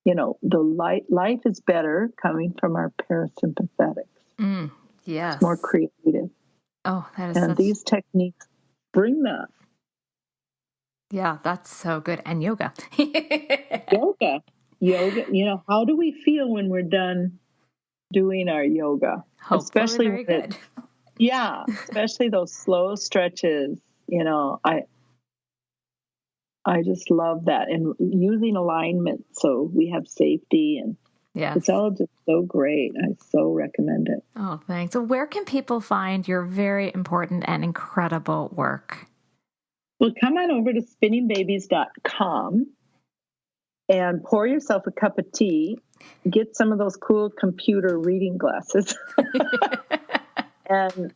Speaker 4: The life is better coming from our parasympathetics.
Speaker 2: Yes.
Speaker 4: It's more creative.
Speaker 2: Oh, that is
Speaker 4: and these techniques bring that.
Speaker 2: Yeah, that's so good. And yoga.
Speaker 4: Yoga. How do we feel when we're done doing our yoga?
Speaker 2: Hopefully
Speaker 4: Especially
Speaker 2: very good.
Speaker 4: Yeah, especially those slow stretches. I just love that, and using alignment so we have safety, and it's all just so great. I so recommend it.
Speaker 2: Oh, thanks. So where can people find your very important and incredible work?
Speaker 4: Well, come on over to spinningbabies.com and pour yourself a cup of tea, get some of those cool computer reading glasses, and,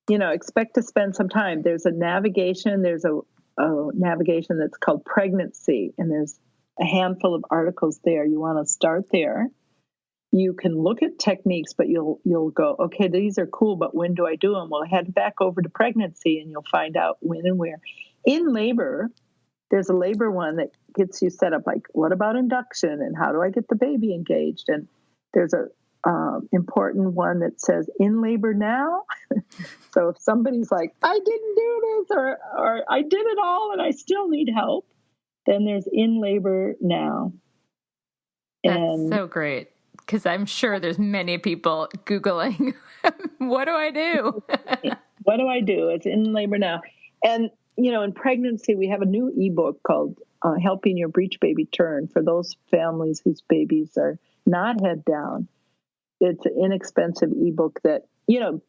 Speaker 4: expect to spend some time. There's a navigation that's called Pregnancy, and there's a handful of articles there. You want to start there. You can look at techniques, but you'll go, okay, these are cool, but when do I do them? Well, head back over to Pregnancy, and you'll find out when and where. In labor, there's a labor one that gets you set up, like, what about induction, and how do I get the baby engaged? And there's a important one that says in labor now. So if somebody's like, I didn't do this, or I did it all and I still need help, then there's in labor now.
Speaker 2: That's so great, because I'm sure there's many people Googling, what do I do?
Speaker 4: What do I do? It's in labor now. And, in pregnancy, we have a new ebook called Helping Your Breech Baby Turn for those families whose babies are not head down. It's an inexpensive ebook that,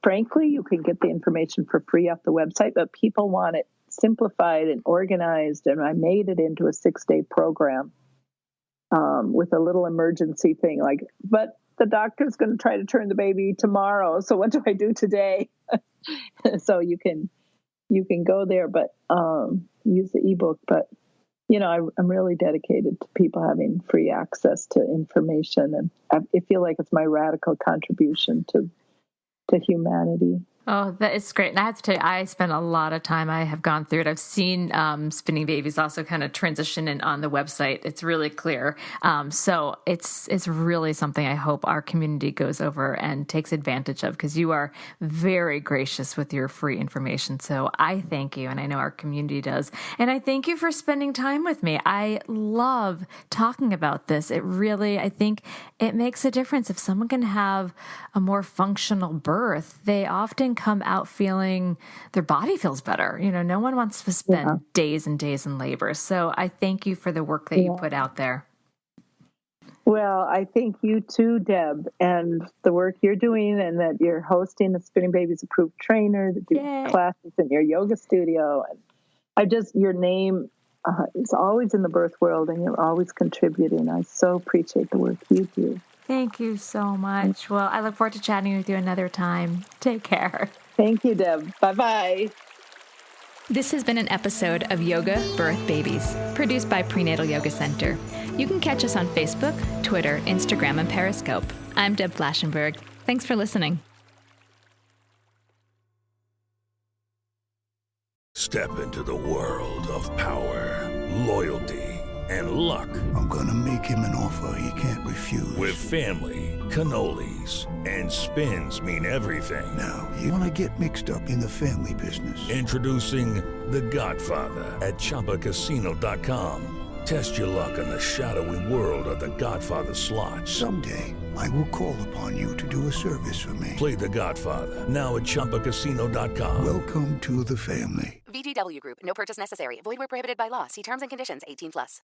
Speaker 4: frankly, you can get the information for free off the website, but people want it simplified and organized. And I made it into a 6-day program with a little emergency thing, but the doctor's going to try to turn the baby tomorrow. So what do I do today? So you can go there, but use the ebook. But, I'm really dedicated to people having free access to information. And I feel like it's my radical contribution to humanity.
Speaker 2: Oh, that is great. And I have to tell you, I spent a lot of time. I have gone through it. I've seen Spinning Babies also kind of transition in on the website. It's really clear. So it's really something I hope our community goes over and takes advantage of, because you are very gracious with your free information. So I thank you, and I know our community does. And I thank you for spending time with me. I love talking about this. It really, I think it makes a difference. If someone can have a more functional birth, they often come out feeling their body feels better. No one wants to spend days and days in labor. So I thank you for the work that you put out there.
Speaker 4: Well, I thank you too, Deb, and the work you're doing, and that you're hosting a Spinning Babies approved trainer that do classes in your yoga studio. And your name is always in the birth world, and you're always contributing. I so appreciate the work you do.
Speaker 2: Thank you so much. Well, I look forward to chatting with you another time. Take care.
Speaker 4: Thank you, Deb. Bye-bye.
Speaker 9: This has been an episode of Yoga Birth Babies, produced by Prenatal Yoga Center. You can catch us on Facebook, Twitter, Instagram, and Periscope. I'm Deb Flaschenberg. Thanks for listening.
Speaker 10: Step into the world of power, loyalty, and luck.
Speaker 11: I'm gonna make him an offer he can't refuse.
Speaker 10: With family, cannolis, and spins mean everything.
Speaker 11: Now, you wanna get mixed up in the family business.
Speaker 10: Introducing The Godfather at ChumbaCasino.com. Test your luck in the shadowy world of The Godfather slot.
Speaker 11: Someday, I will call upon you to do a service for me.
Speaker 10: Play The Godfather now at ChumbaCasino.com.
Speaker 11: Welcome to the family.
Speaker 12: VGW Group. No purchase necessary. Void where prohibited by law. See terms and conditions. 18+.